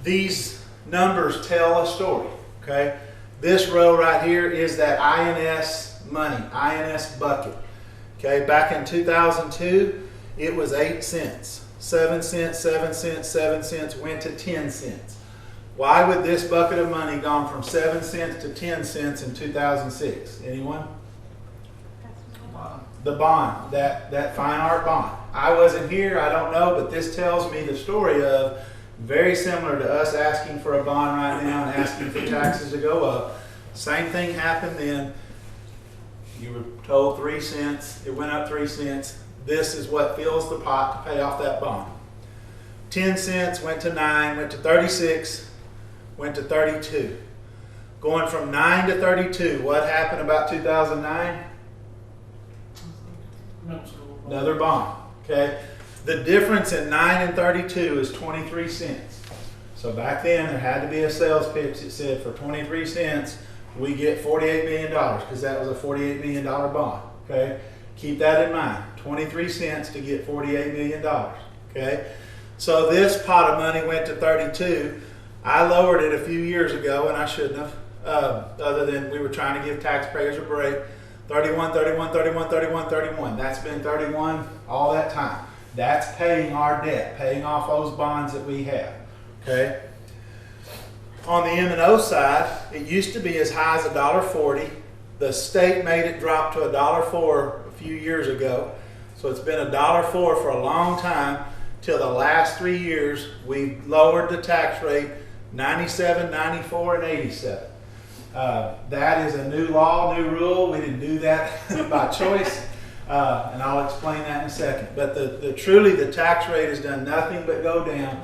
These numbers tell a story, okay? This row right here is that INS money, INS bucket. Okay, back in 2002, it was 8 cents, 7 cents, 7 cents, 7 cents, went to 10 cents. Why would this bucket of money gone from 7 cents to 10 cents in 2006? Anyone? The bond, that fine art bond. I wasn't here, I don't know, but this tells me the story of very similar to us asking for a bond right now and asking for taxes to go up. Same thing happened then. You were told 3 cents, it went up 3 cents. This is what fills the pot to pay off that bond. 10 cents went to 9, went to 36, went to 32. Going from 9 to 32, what happened about 2009? Another bond, okay? The difference in 9 and 32 is 23 cents. So back then there had to be a sales pitch that said for 23 cents we get $48 million because that was a $48 million bond, okay? Keep that in mind, 23 cents to get $48 million, okay? So this pot of money went to 32. I lowered it a few years ago, and I shouldn't have, other than we were trying to give taxpayers a break. 31, 31, 31, 31, 31. That's been 31 all that time. That's paying our debt, paying off those bonds that we have, okay? On the M&O side, it used to be as high as $1.40. The state made it drop to $1.04 a few years ago. So it's been $1.04 for a long time. Till the last 3 years, we've lowered the tax rate 97, 94, and 87. That is a new law, new rule. We didn't do that by choice. And I'll explain that in a second. But truly the tax rate has done nothing but go down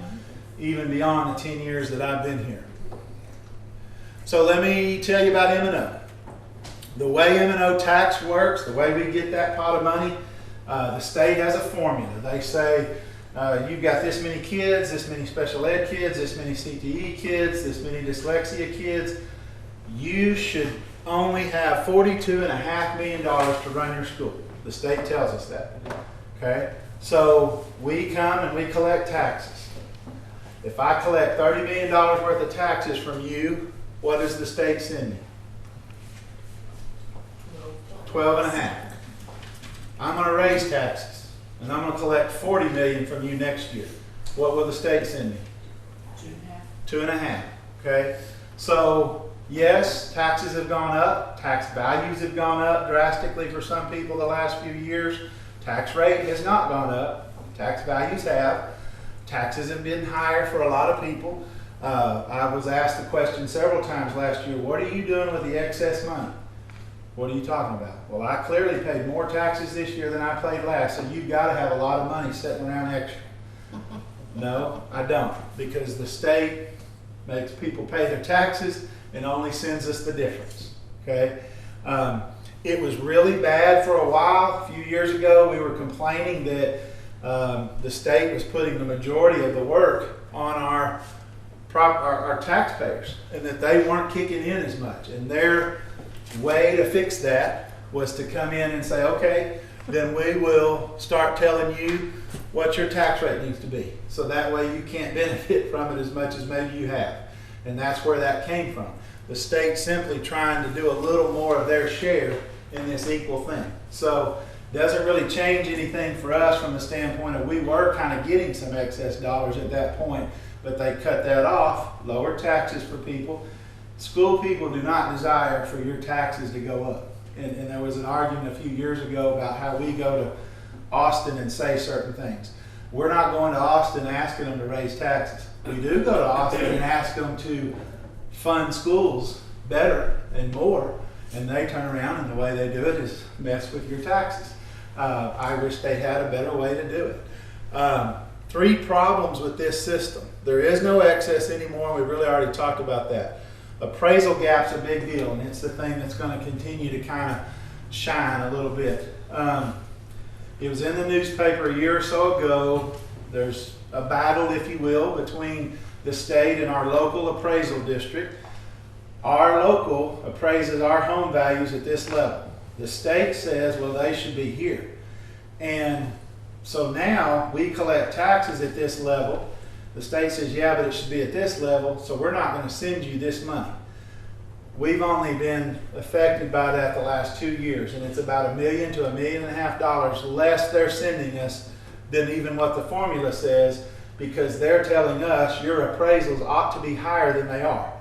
even beyond the 10 years that I've been here. So let me tell you about M&O. The way M&O tax works, the way we get that pot of money, the state has a formula. They say you've got this many kids, this many special ed kids, this many CTE kids, this many dyslexia kids. You should only have $42.5 million to run your school. The state tells us that, okay? So we come and we collect taxes. If I collect $30 million worth of taxes from you, what does the state send me? 12.5. I'm going to raise taxes, and I'm going to collect $40 million from you next year. What will the state send me? 2.5. 2.5, okay? So yes, taxes have gone up. Tax values have gone up drastically for some people the last few years. Tax rate has not gone up. Tax values have. Taxes have been higher for a lot of people. I was asked the question several times last year, what are you doing with the excess money? What are you talking about? Well, I clearly paid more taxes this year than I paid last, so you've got to have a lot of money sitting around extra. No, I don't, because the state makes people pay their taxes and only sends us the difference, okay? It was really bad for a while. A few years ago, we were complaining that the state was putting the majority of the work on our taxpayers and that they weren't kicking in as much. And their way to fix that was to come in and say, okay, then we will start telling you what your tax rate needs to be. So that way you can't benefit from it as much as maybe you have. And that's where that came from. The state simply trying to do a little more of their share in this equal thing. So it doesn't really change anything for us from the standpoint of we were kind of getting some excess dollars at that point, but they cut that off, lower taxes for people. School people do not desire for your taxes to go up. And there was an argument a few years ago about how we go to Austin and say certain things. We're not going to Austin asking them to raise taxes. We do go to Austin and ask them to fund schools better and more, and they turn around and the way they do it is mess with your taxes. I wish they had a better way to do it. 3 problems with this system. There is no excess anymore. We really already talked about that. Appraisal gap's a big deal, and it's the thing that's going to continue to kind of shine a little bit. It was in the newspaper a year or so ago. There's a battle, if you will, between the state and our local appraisal district. Our local appraises our home values at this level. The state says, well, they should be here. And so now we collect taxes at this level. The state says, yeah, but it should be at this level, so we're not going to send you this money. We've only been affected by that the last 2 years, and it's about $1 million to $1.5 million less they're sending us than even what the formula says, because they're telling us your appraisals ought to be higher than they are.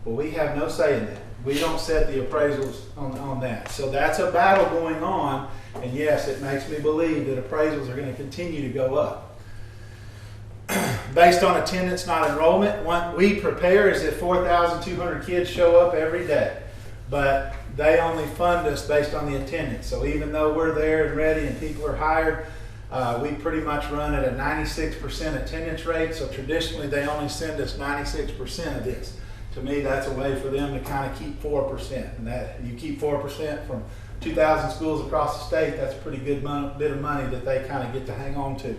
Well, we have no say in that. We don't set the appraisals on that. So that's a battle going on, and yes, it makes me believe that appraisals are going to continue to go up. Based on attendance, not enrollment, what we prepare is that 4,200 kids show up every day, but they only fund us based on the attendance. So even though we're there and ready and people are hired, we pretty much run at a 96% attendance rate. So traditionally they only send us 96% of this. To me, that's a way for them to kind of keep 4%. And that you keep 4% from 2,000 schools across the state, that's a pretty good bit of money that they kind of get to hang on to.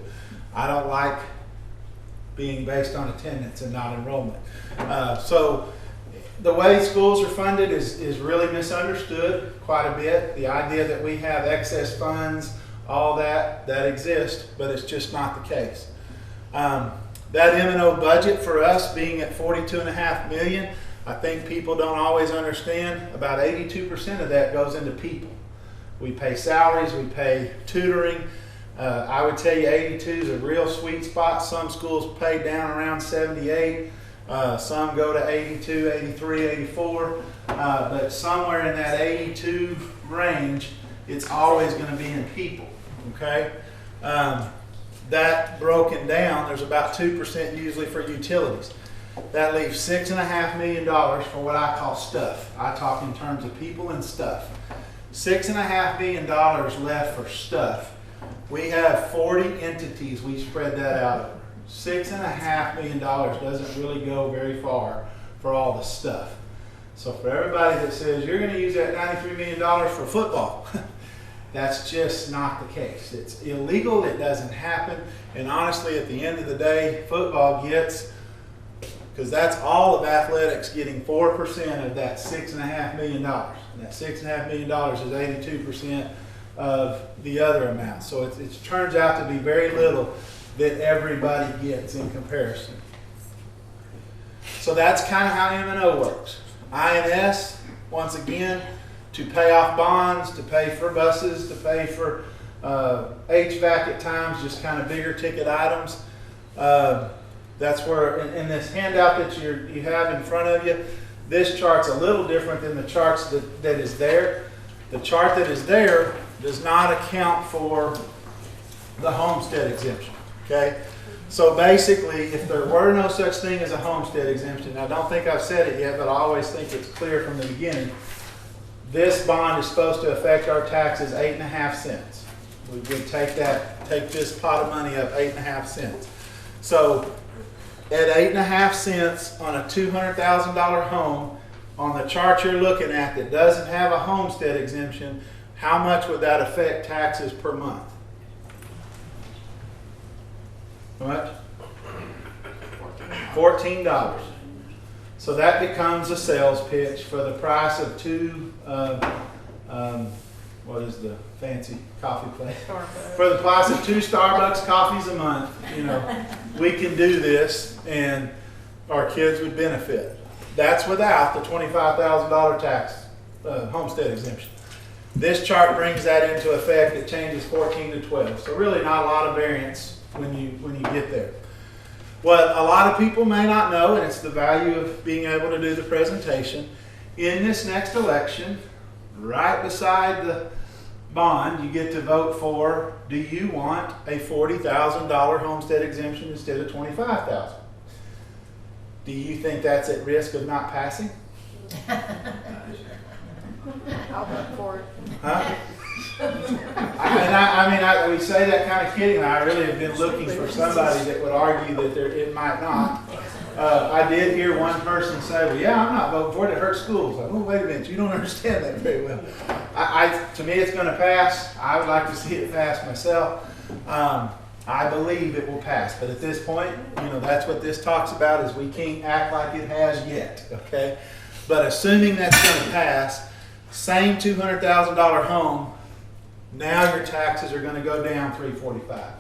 I don't like being based on attendance and not enrollment. So the way schools are funded is really misunderstood quite a bit. The idea that we have excess funds, all that exists, but it's just not the case. That M&O budget for us being at $42.5 million, I think people don't always understand. About 82% of that goes into people. We pay salaries, we pay tutoring. I would tell you 82 is a real sweet spot. Some schools pay down around 78. Some go to 82, 83, 84. But somewhere in that 82 range, it's always going to be in people. Okay? That broken down, there's about 2% usually for utilities. That leaves $6.5 million for what I call stuff. I talk in terms of people and stuff. $6.5 million left for stuff. We have 40 entities we spread that out over. $6.5 million doesn't really go very far for all the stuff. So for everybody that says you're going to use that $93 million for football, that's just not the case. It's illegal, it doesn't happen, and honestly at the end of the day, football gets, because that's all of athletics getting 4% of that $6.5 million. And that $6.5 million is 82% of the other amount. So it turns out to be very little that everybody gets in comparison. So that's kind of how M&O works. INS, once again, to pay off bonds, to pay for buses, to pay for HVAC at times, just kind of bigger ticket items. That's where, in this handout that you have in front of you, this chart's a little different than the charts that is there. The chart that is there does not account for the homestead exemption, okay? So basically, if there were no such thing as a homestead exemption, I don't think I've said it yet, but I always think it's clear from the beginning, this bond is supposed to affect our taxes 8.5 cents. We would take this pot of money up 8.5 cents. So at 8.5 cents on a $200,000 home, on the chart you're looking at that doesn't have a homestead exemption, how much would that affect taxes per month? How much? $14. So that becomes a sales pitch for the price of two, what is the fancy coffee place? Starbucks. For the price of 2 Starbucks coffees a month, you know, we can do this and our kids would benefit. That's without the $25,000 tax homestead exemption. This chart brings that into effect. It changes 14 to 12. So really not a lot of variance when you get there. What a lot of people may not know, and it's the value of being able to do the presentation, in this next election, right beside the bond, you get to vote for, do you want a $40,000 homestead exemption instead of $25,000? Do you think that's at risk of not passing? I'll vote for it. Huh? We say that kind of kidding. I really have been looking for somebody that would argue that it might not. I did hear one person say, well, yeah, I'm not voting for it. It hurts schools. Like, oh, wait a minute. You don't understand that very well. To me, it's going to pass. I would like to see it pass myself. I believe it will pass. But at this point, that's what this talks about is we can't act like it has yet. Okay? But assuming that's going to pass, same $200,000 home, now your taxes are going to go down $345.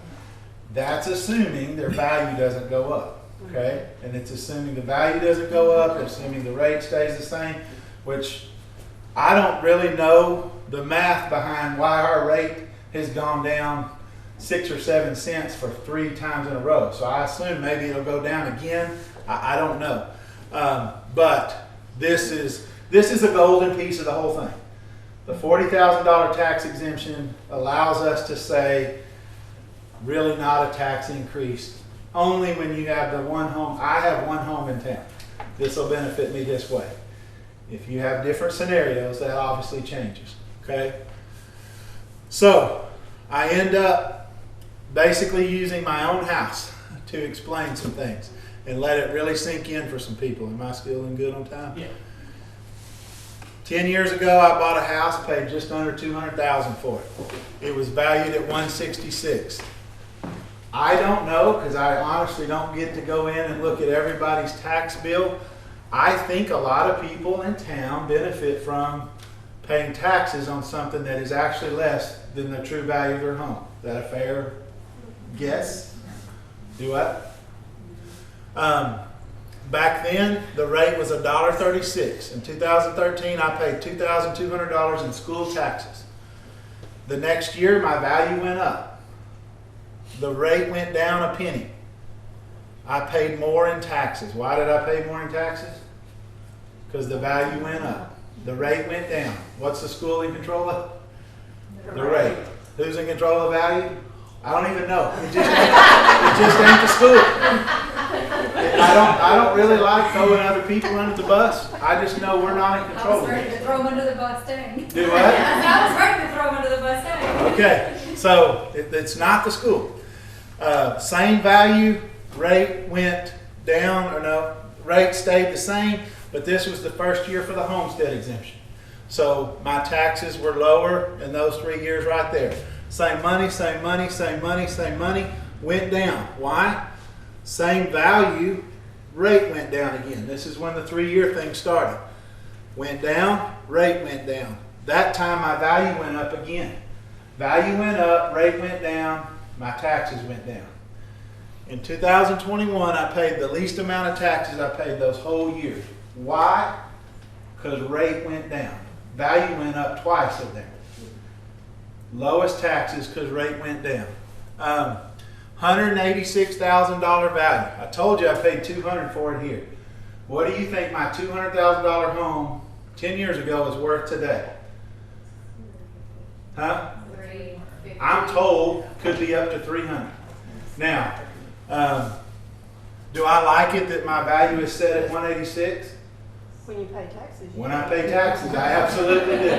That's assuming their value doesn't go up, okay? And it's assuming the value doesn't go up, assuming the rate stays the same, which I don't really know the math behind why our rate has gone down 6 or 7 cents for 3 times in a row. So I assume maybe it'll go down again. I don't know. But this is a golden piece of the whole thing. The $40,000 tax exemption allows us to say, really not a tax increase, only when you have the one home. I have one home in town. This will benefit me this way. If you have different scenarios, that obviously changes, okay? So I end up basically using my own house to explain some things and let it really sink in for some people. Am I still in good on time? Yeah. 10 years ago, I bought a house, paid just under $200,000 for it. It was valued at $166,000. I don't know, because I honestly don't get to go in and look at everybody's tax bill. I think a lot of people in town benefit from paying taxes on something that is actually less than the true value of their home. Is that a fair guess? Do what? Back then, the rate was $1.36. In 2013, I paid $2,200 in school taxes. The next year, my value went up. The rate went down a penny. I paid more in taxes. Why did I pay more in taxes? Because the value went up. The rate went down. What's the school in control of? The rate. Who's in control of the value? I don't even know. It just ain't the school. I don't really like throwing other people under the bus. I just know we're not in control. I was ready to throw them under the bus, dang. Do what? I was ready to throw them under the bus, dang. Okay, so it's not the school. Same value, rate went down, or no, rate stayed the same, but this was the first year for the homestead exemption. So my taxes were lower in those 3 years right there. Same money, same money, same money, same money, went down. Why? Same value, rate went down again. This is when the 3-year thing started. Went down, rate went down. That time my value went up again. Value went up, rate went down, my taxes went down. In 2021, I paid the least amount of taxes I paid those whole years. Why? Because rate went down. Value went up twice of them. Lowest taxes because rate went down. $186,000 value. I told you I paid $200,000 for it here. What do you think my $200,000 home 10 years ago is worth today? Huh? $350. I'm told could be up to $300,000. Now, do I like it that my value is set at $186,000? When you pay taxes. When I pay taxes, I absolutely do.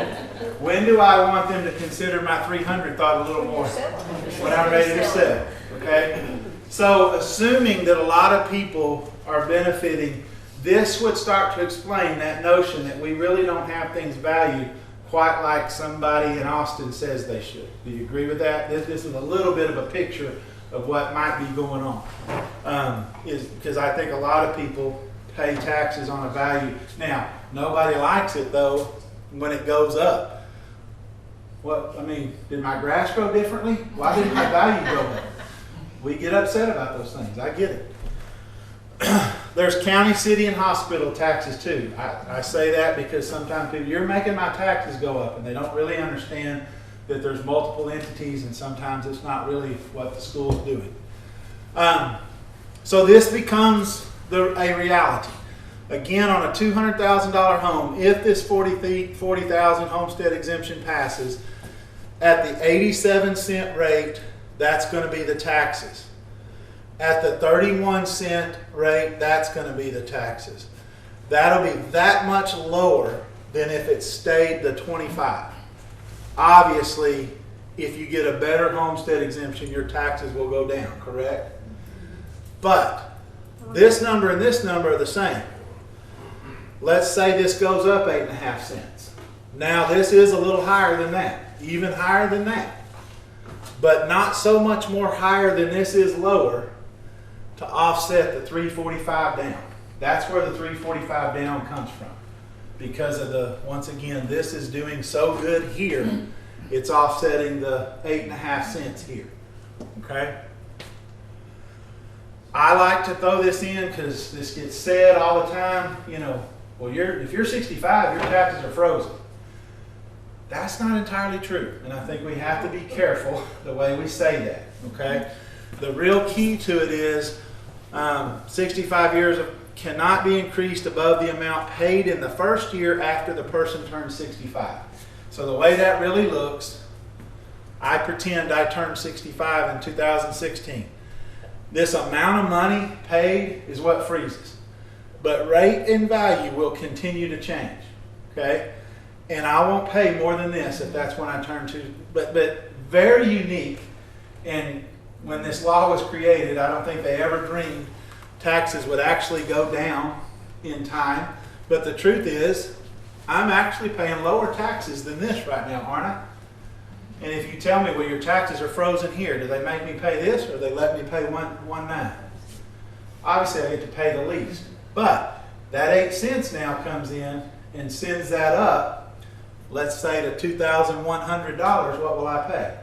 When do I want them to consider my 300 thought a little more? When I'm ready to sell, okay? So assuming that a lot of people are benefiting, this would start to explain that notion that we really don't have things valued quite like somebody in Austin says they should. Do you agree with that? This is a little bit of a picture of what might be going on. Because I think a lot of people pay taxes on a value. Now, nobody likes it though when it goes up. What, I mean, did my grass grow differently? Why didn't my value go up? We get upset about those things. I get it. There's county, city, and hospital taxes too. I say that because sometimes people, you're making my taxes go up, and they don't really understand that there's multiple entities and sometimes it's not really what the school's doing. So this becomes a reality. Again, on a $200,000 home, if this $40,000 homestead exemption passes, at the 87-cent rate, that's going to be the taxes. At the 31-cent rate, that's going to be the taxes. That'll be that much lower than if it stayed the 25. Obviously, if you get a better homestead exemption, your taxes will go down, correct? But this number and this number are the same. Let's say this goes up 8.5 cents. Now this is a little higher than that, even higher than that. But not so much more higher than this is lower to offset the 345 down. That's where the 345 down comes from. Because of the, once again, this is doing so good here, it's offsetting the 8.5 cents here. Okay? I like to throw this in because this gets said all the time, you know, well, if you're 65, your taxes are frozen. That's not entirely true, and I think we have to be careful the way we say that, okay? The real key to it is 65 years cannot be increased above the amount paid in the first year after the person turns 65. So the way that really looks, I pretend I turned 65 in 2016. This amount of money paid is what freezes. But rate and value will continue to change, okay? And I won't pay more than this if that's when I turn to, but very unique. And when this law was created, I don't think they ever dreamed taxes would actually go down in time. But the truth is, I'm actually paying lower taxes than this right now, aren't I? And if you tell me, well, your taxes are frozen here, do they make me pay this or do they let me pay 1.9? Obviously, I get to pay the least. But that 8 cents now comes in and sends that up, let's say to $2,100, what will I pay?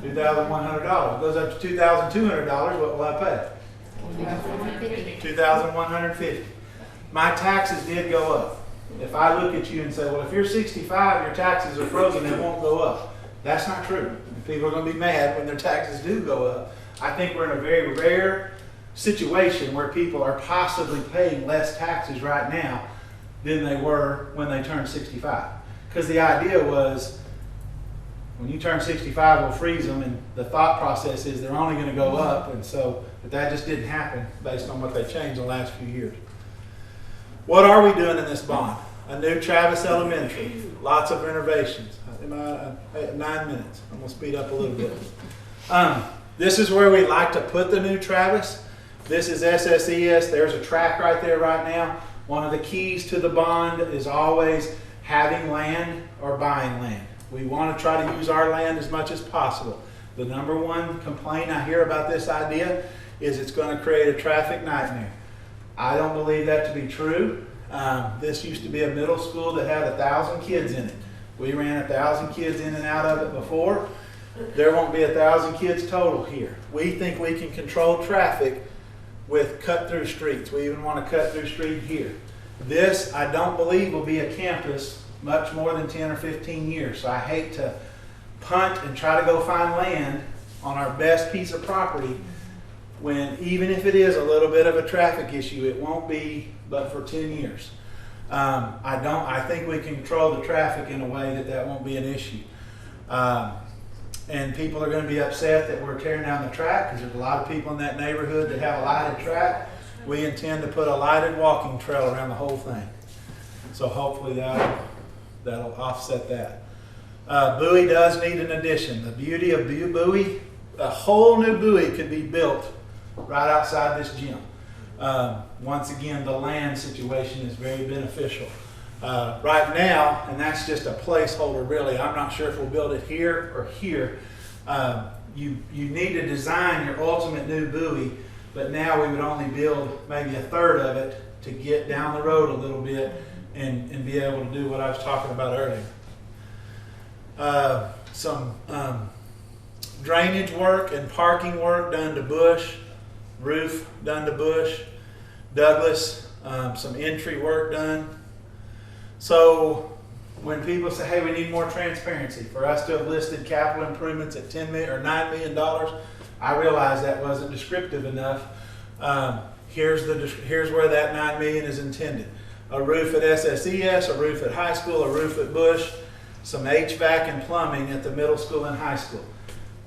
$2,100. Goes up to $2,200, what will I pay? $2,150. My taxes did go up. If I look at you and say, well, if you're 65, your taxes are frozen, it won't go up. That's not true. People are going to be mad when their taxes do go up. I think we're in a very rare situation where people are possibly paying less taxes right now than they were when they turned 65. Because the idea was, when you turn 65, we'll freeze them, and the thought process is they're only going to go up, and so, but that just didn't happen based on what they changed in the last few years. What are we doing in this bond? A new Travis Elementary, lots of renovations. Am I at 9 minutes? I'm going to speed up a little bit. This is where we like to put the new Travis. This is SSES. There's a track right there right now. One of the keys to the bond is always having land or buying land. We want to try to use our land as much as possible. The number one complaint I hear about this idea is it's going to create a traffic nightmare. I don't believe that to be true. This used to be a middle school that had 1,000 kids in it. We ran 1,000 kids in and out of it before. There won't be 1,000 kids total here. We think we can control traffic with cut-through streets. We even want to cut through street here. This, I don't believe, will be a campus much more than 10 or 15 years. So I hate to punt and try to go find land on our best piece of property when, even if it is a little bit of a traffic issue, it won't be but for 10 years. I think we can control the traffic in a way that won't be an issue. And people are going to be upset that we're tearing down the track because there's a lot of people in that neighborhood that have a lighted track. We intend to put a lighted walking trail around the whole thing. So hopefully that'll offset that. Buoy does need an addition. The beauty of buoy, a whole new buoy could be built right outside this gym. Once again, the land situation is very beneficial. Right now, and that's just a placeholder really, I'm not sure if we'll build it here or here. You need to design your ultimate new buoy, but now we would only build maybe a third of it to get down the road a little bit and be able to do what I was talking about earlier. Some drainage work and parking work done to Bush, roof done to Bush, Douglas, some entry work done. So when people say, hey, we need more transparency, for us to have listed capital improvements at $10 million or $9 million, I realize that wasn't descriptive enough. Here's where that $9 million is intended. A roof at SSES, a roof at high school, a roof at Bush, some HVAC and plumbing at the middle school and high school.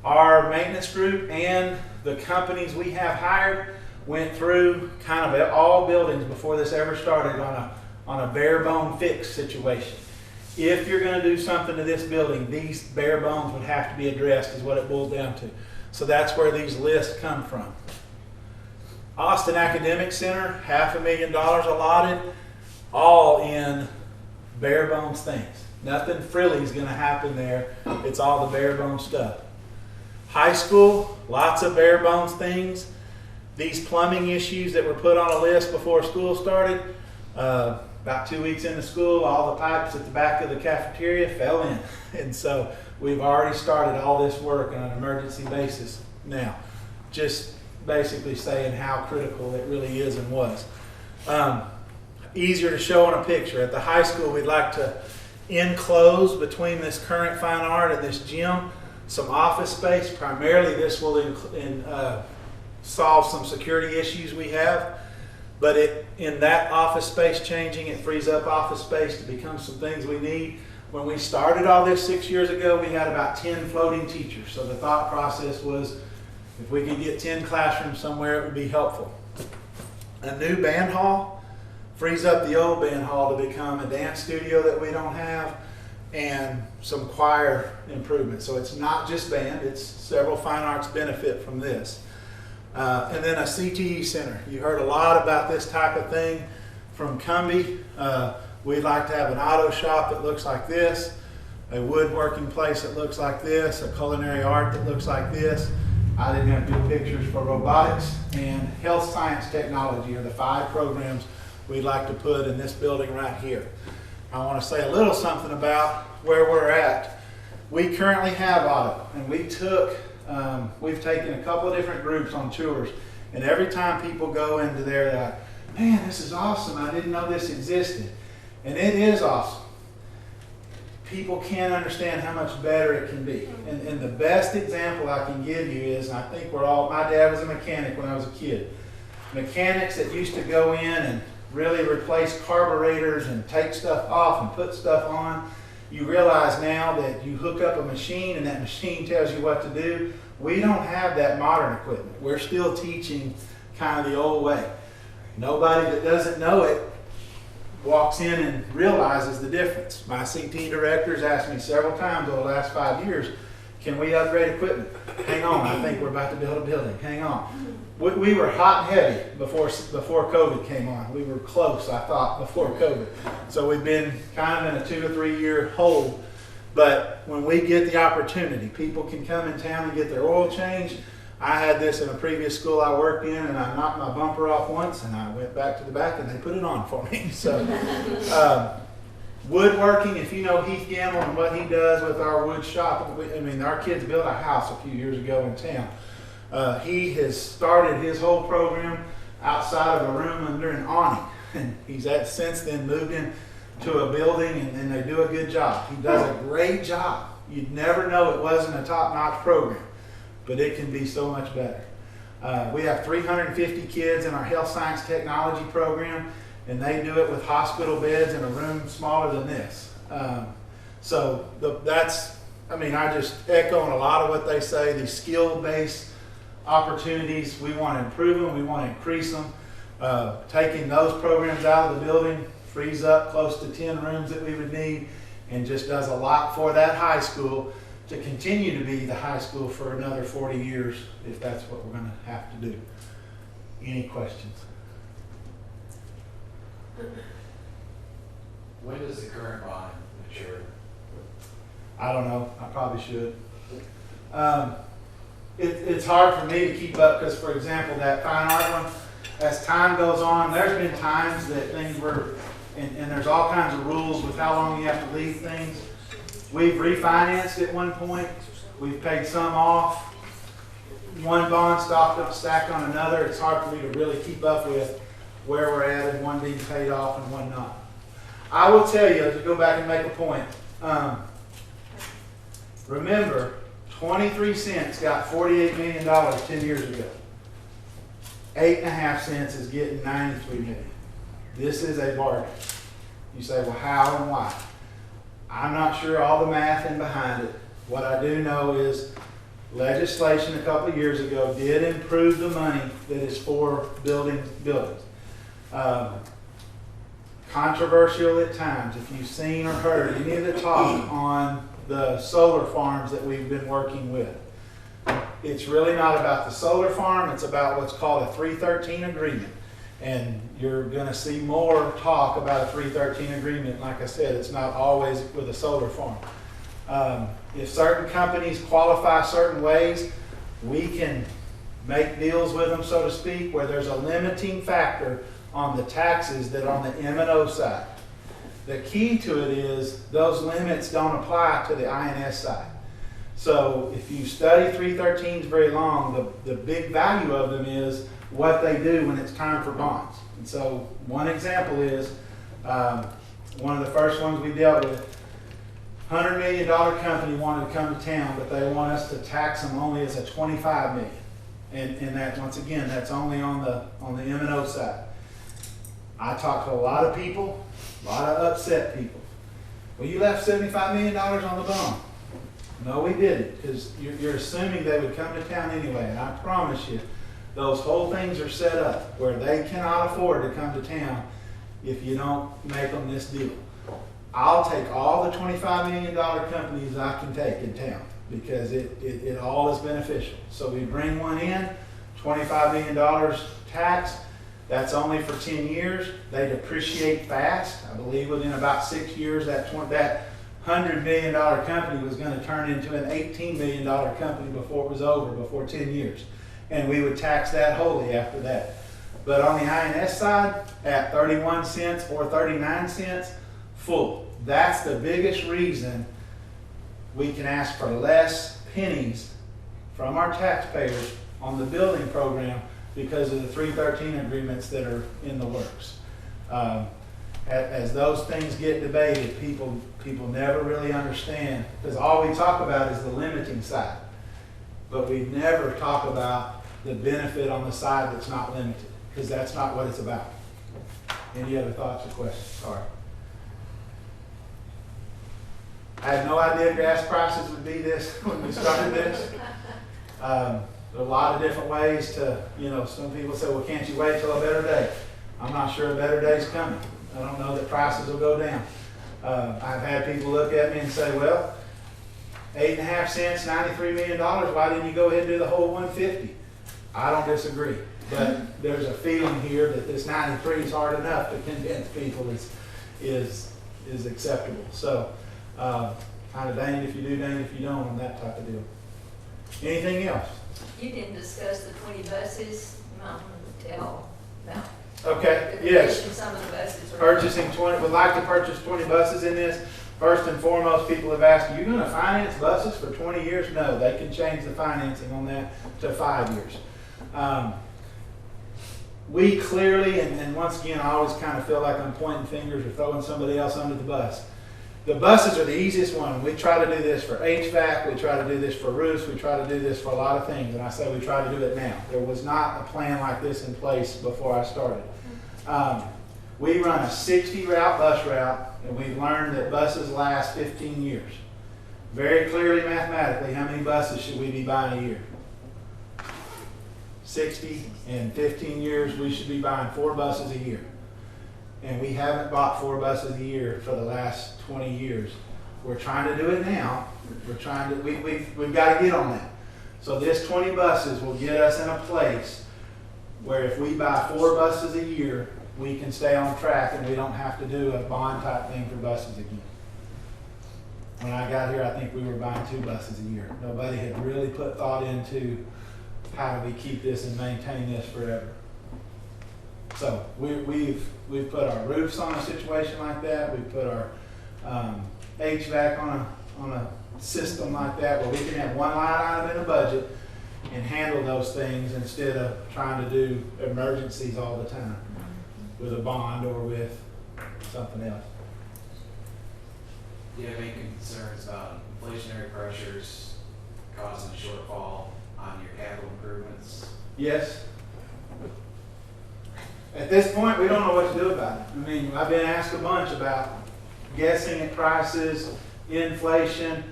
Our maintenance group and the companies we have hired went through kind of all buildings before this ever started on a bare bone fix situation. If you're going to do something to this building, these bare bones would have to be addressed, is what it boils down to. So that's where these lists come from. Austin Academic Center, $500,000 allotted, all in bare bones things. Nothing frilly is going to happen there. It's all the bare bones stuff. High school, lots of bare bones things. These plumbing issues that were put on a list before school started, about 2 weeks into school, all the pipes at the back of the cafeteria fell in. And so we've already started all this work on an emergency basis now. Just basically saying how critical it really is and was. Easier to show on a picture. At the high school, we'd like to enclose between this current fine art and this gym some office space. Primarily this will solve some security issues we have. But in that office space changing, it frees up office space to become some things we need. When we started all this 6 years ago, we had about 10 floating teachers. So the thought process was, if we could get 10 classrooms somewhere, it would be helpful. A new band hall frees up the old band hall to become a dance studio that we don't have, and some choir improvements. So it's not just band, it's several fine arts benefit from this. And then a CTE center. You heard a lot about this type of thing from Cumby. We'd like to have an auto shop that looks like this, a woodworking place that looks like this, a culinary art that looks like this. I didn't have good pictures for robotics, and health science technology are the 5 programs we'd like to put in this building right here. I want to say a little something about where we're at. We currently have auto, and we've taken a couple of different groups on tours, and every time people go into there, they're like, man, this is awesome. I didn't know this existed. And it is awesome. People can't understand how much better it can be. And the best example I can give you is, I think my dad was a mechanic when I was a kid. Mechanics that used to go in and really replace carburetors and take stuff off and put stuff on. You realize now that you hook up a machine and that machine tells you what to do. We don't have that modern equipment. We're still teaching kind of the old way. Nobody that doesn't know it walks in and realizes the difference. My CT directors asked me several times over the last 5 years, can we upgrade equipment? Hang on, I think we're about to build a building. Hang on. We were hot and heavy before COVID came on. We were close, I thought, before COVID. So we've been kind of in a 2 to 3 year hold. But when we get the opportunity, people can come in town and get their oil changed. I had this in a previous school I worked in, and I knocked my bumper off once, and I went back to the back, and they put it on for me. So, woodworking, if you know Heath Gamble and what he does with our wood shop, our kids built a house a few years ago in town. He has started his whole program outside of a room under an awning, and he's since then moved into a building, and they do a good job. He does a great job. You'd never know it wasn't a top-notch program, but it can be so much better. We have 350 kids in our health science technology program, and they do it with hospital beds in a room smaller than this. I just echo on a lot of what they say. These skill-based opportunities, we want to improve them, we want to increase them. Taking those programs out of the building frees up close to 10 rooms that we would need, and just does a lot for that high school to continue to be the high school for another 40 years, if that's what we're going to have to do. Any questions? When does the current bond mature? I don't know. I probably should. It's hard for me to keep up because, for example, that fine art one, as time goes on, there's been times that things were, and there's all kinds of rules with how long you have to leave things. We've refinanced at one point. We've paid some off. One bond stacked on another. It's hard for me to really keep up with where we're at and one being paid off and one not. I will tell you, to go back and make a point, remember, 23 cents got $48 million 10 years ago. 8.5 cents is getting 93 million. This is a bargain. You say, well, how and why? I'm not sure all the math in behind it. What I do know is legislation a couple of years ago did improve the money that is for buildings. Controversial at times. If you've seen or heard any of the talk on the solar farms that we've been working with, it's really not about the solar farm. It's about what's called a 313 agreement. And you're going to see more talk about a 313 agreement. Like I said, it's not always with a solar farm. If certain companies qualify certain ways, we can make deals with them, so to speak, where there's a limiting factor on the taxes that are on the M&O side. The key to it is those limits don't apply to the INS side. So if you study 313s very long, the big value of them is what they do when it's time for bonds. And so one example is one of the first ones we dealt with, $100 million company wanted to come to town, but they want us to tax them only as a $25 million. And that, once again, that's only on the M&O side. I talked to a lot of people, a lot of upset people. Well, you left $75 million on the bond. No, we didn't, because you're assuming they would come to town anyway. And I promise you, those whole things are set up where they cannot afford to come to town if you don't make them this deal. I'll take all the $25 million companies I can take in town because it all is beneficial. So we bring one in, $25 million tax. That's only for 10 years. They depreciate fast. I believe within about 6 years, that $100 million company was going to turn into an $18 million company before it was over, before 10 years. And we would tax that wholly after that. But on the INS side, at 31 cents or 39 cents, full. That's the biggest reason we can ask for less pennies from our taxpayers on the building program because of the 313 agreements that are in the works. As those things get debated, people never really understand, because all we talk about is the limiting side, but we never talk about the benefit on the side that's not limited, because that's not what it's about. Any other thoughts or questions? Sorry. I had no idea gas prices would be this when we started this. There are a lot of different ways to, some people say, well, can't you wait till a better day? I'm not sure a better day's coming. I don't know that prices will go down. I've had people look at me and say, well, 8.5 cents, $93 million, why didn't you go ahead and do the whole 150? I don't disagree, but there's a feeling here that this 93 is hard enough to convince people is acceptable. So, kind of danged if you do, danged if you don't on that type of deal. Anything else? You didn't discuss the 20 buses, Mountain Hotel, no. Okay, yes. Some of the buses. Purchasing 20, would like to purchase 20 buses in this. First and foremost, people have asked, are you going to finance buses for 20 years? No, they can change the financing on that to 5 years. We clearly, and once again, I always kind of feel like I'm pointing fingers or throwing somebody else under the bus. The buses are the easiest one. We try to do this for HVAC, we try to do this for roofs, we try to do this for a lot of things, and I say we try to do it now. There was not a plan like this in place before I started. We run a 60 route bus route, and we've learned that buses last 15 years. Very clearly mathematically, how many buses should we be buying a year? 60, in 15 years, we should be buying 4 buses a year. And we haven't bought 4 buses a year for the last 20 years. We're trying to do it now. We're trying to, we've got to get on that. So this 20 buses will get us in a place where if we buy 4 buses a year, we can stay on track and we don't have to do a bond type thing for buses again. When I got here, I think we were buying 2 buses a year. Nobody had really put thought into how do we keep this and maintain this forever. So we've put our roofs on a situation like that. We put our HVAC on a system like that where we can have one line item in a budget and handle those things instead of trying to do emergencies all the time with a bond or with something else. Do you have any concerns about inflationary pressures causing a shortfall on your capital improvements? Yes. At this point, we don't know what to do about it. I mean, I've been asked a bunch about guessing at prices, inflation,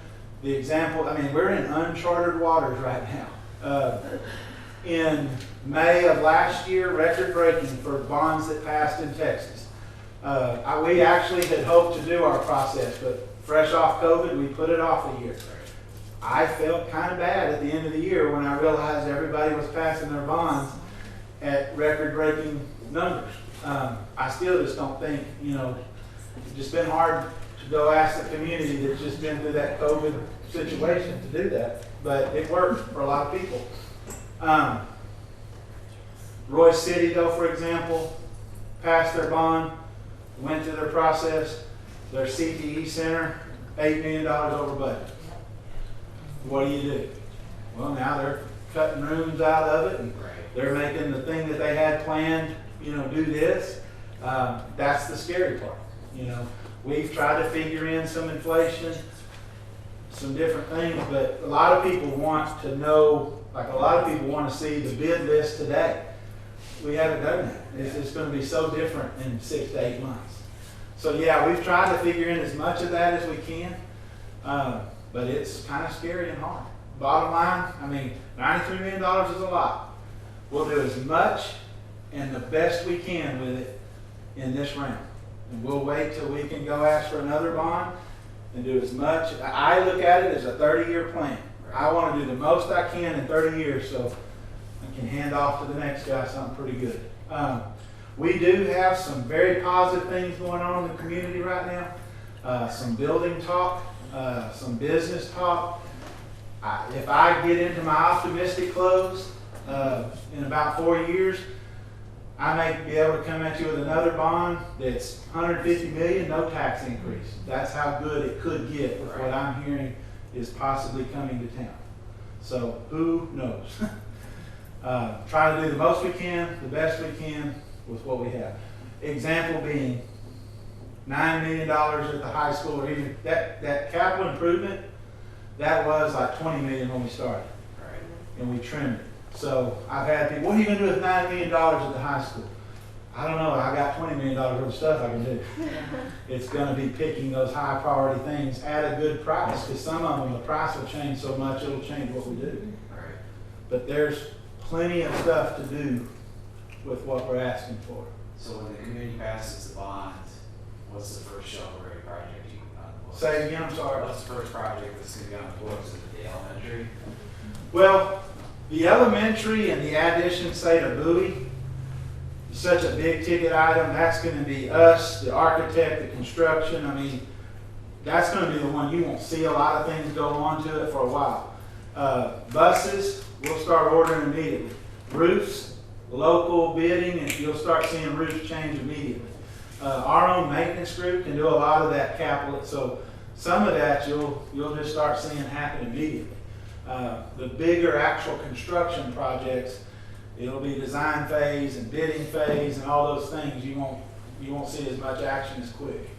the example. I mean, we're in uncharted waters right now. In May of last year, record-breaking for bonds that passed in Texas. We actually had hoped to do our process, but fresh off COVID, we put it off a year. I felt kind of bad at the end of the year when I realized everybody was passing their bonds at record-breaking numbers. I still just don't think, it's just been hard to go ask the community that's just been through that COVID situation to do that, but it worked for a lot of people. Royce City, though, for example, passed their bond, went through their process. Their CTE center, $8 million over budget. What do? Well, now they're cutting rooms out of it, and they're making the thing that they had planned, do this. That's the scary part. We've tried to figure in some inflation, some different things, but a lot of people want to know, like a lot of people want to see the bid list today. We haven't done that. It's going to be so different in 6 to 8 months. So yeah, we've tried to figure in as much of that as we can, but it's kind of scary and hard. Bottom line, I mean, $93 million is a lot. We'll do as much and the best we can with it in this round. And we'll wait till we can go ask for another bond and do as much. I look at it as a 30-year plan. I want to do the most I can in 30 years so I can hand off to the next guy something pretty good. We do have some very positive things going on in the community right now. Some building talk, some business talk. If I get into my optimistic close in about 4 years, I may be able to come at you with another bond that's $150 million, no tax increase. That's how good it could get with what I'm hearing is possibly coming to town. So who knows? Try to do the most we can, the best we can with what we have. Example being $9 million at the high school, or even that capital improvement, that was like $20 million when we started. And we trimmed it. So I've had people, what are you going to do with $9 million at the high school? I don't know. I got $20 million worth of stuff I can do. It's going to be picking those high priority things at a good price, because some of them, the price will change so much, it'll change what we do. But there's plenty of stuff to do with what we're asking for. So when the community passes the bond, what's the first shovel-ready project you can on the books? Say again, I'm sorry. What's the first project that's going to be on the books? Is it the elementary? Well, the elementary and the addition, say, to buoy, is such a big ticket item. That's going to be us, the architect, the construction. I mean, that's going to be the one you won't see a lot of things go on to it for a while. Buses, we'll start ordering immediately. Roofs, local bidding, and you'll start seeing roofs change immediately. Our own maintenance group can do a lot of that capital, so some of that you'll just start seeing happen immediately. The bigger actual construction projects, it'll be design phase and bidding phase and all those things. You won't see as much action as quick.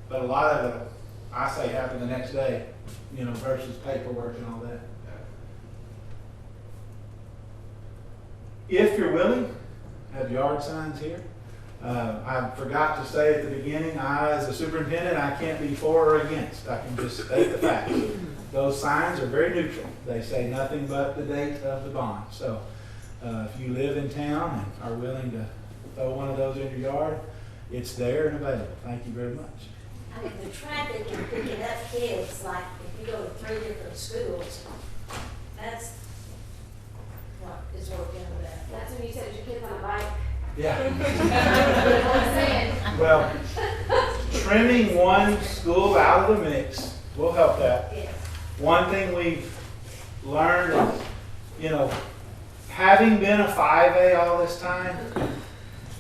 But a lot of it, I say, happen the next day, versus paperwork and all that. If you're willing, I have yard signs here. I forgot to say at the beginning, as a superintendent, I can't be for or against. I can just state the facts. Those signs are very neutral. They say nothing but the date of the bond. So If you live in town and are willing to throw one of those in your yard, it's there and available. Thank you very much. I mean, the traffic and picking up kids, like if you go to 3 different schools, that's what is working with that. That's when you said your kids on a bike. Yeah. I'm saying, Well, trimming one school out of the mix will help that. Yes. One thing we've learned is, you know, having been a 5A all this time,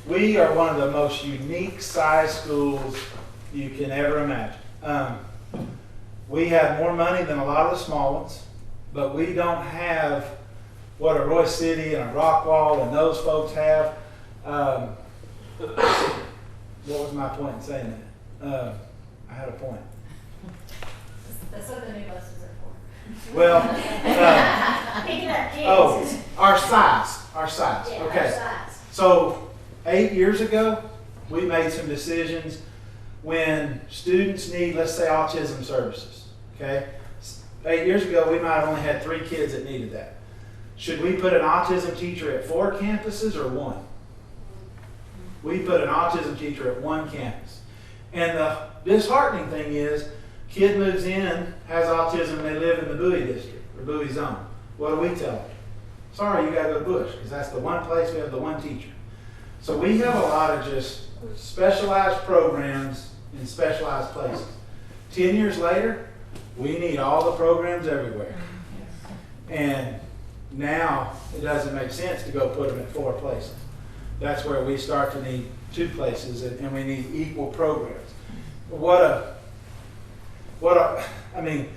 we are one of the most unique size schools you can ever imagine. We have more money than a lot of the small ones, but we don't have what a Roy City and a Rockwall and those folks have. What was my point in saying that? I had a point. That's what the new buses are for. Well, Picking up kids oh, is, our size, yeah, our okay. size. So 8 years ago, we made some decisions when students need, let's say, autism services, okay? 8 years ago, we might have only had 3 kids that needed that. Should we put an autism teacher at 4 campuses or 1? We put an autism teacher at 1 campus. And the disheartening thing is, kid moves in, has autism, they live in the Bowie district or Bowie zone. What do we tell them? Sorry, you gotta go to Bush, because that's the one place we have the 1 teacher. So we have a lot of just specialized programs in specialized places. 10 years later, we need all the programs everywhere. And now it doesn't make sense to go put them at 4 places. That's where we start to need 2 places, and we need equal programs. I mean,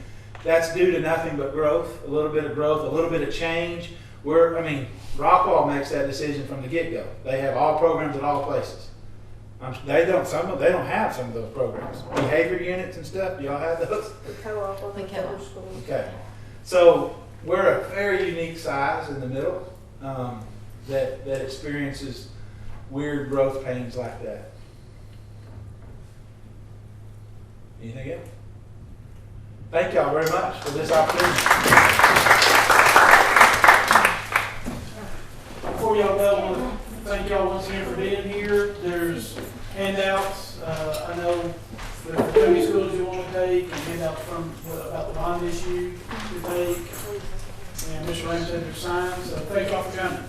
that's due to nothing but growth, a little bit of growth, a little bit of change. Rockwall makes that decision from the get-go. They have all programs at all places. They don't have some of those programs. Behavior units and stuff, do y'all have those? The co-op or the charter school. Okay. So we're a very unique size in the middle that experiences weird growth pains like that. Anything else? Thank y'all very much for this opportunity. Before y'all go, I want to thank y'all once again for being here. There's handouts. I know there are many schools you want to take, and handouts about the bond issue to take. And Mr. Ramsey, there's signs. So thank y'all for coming.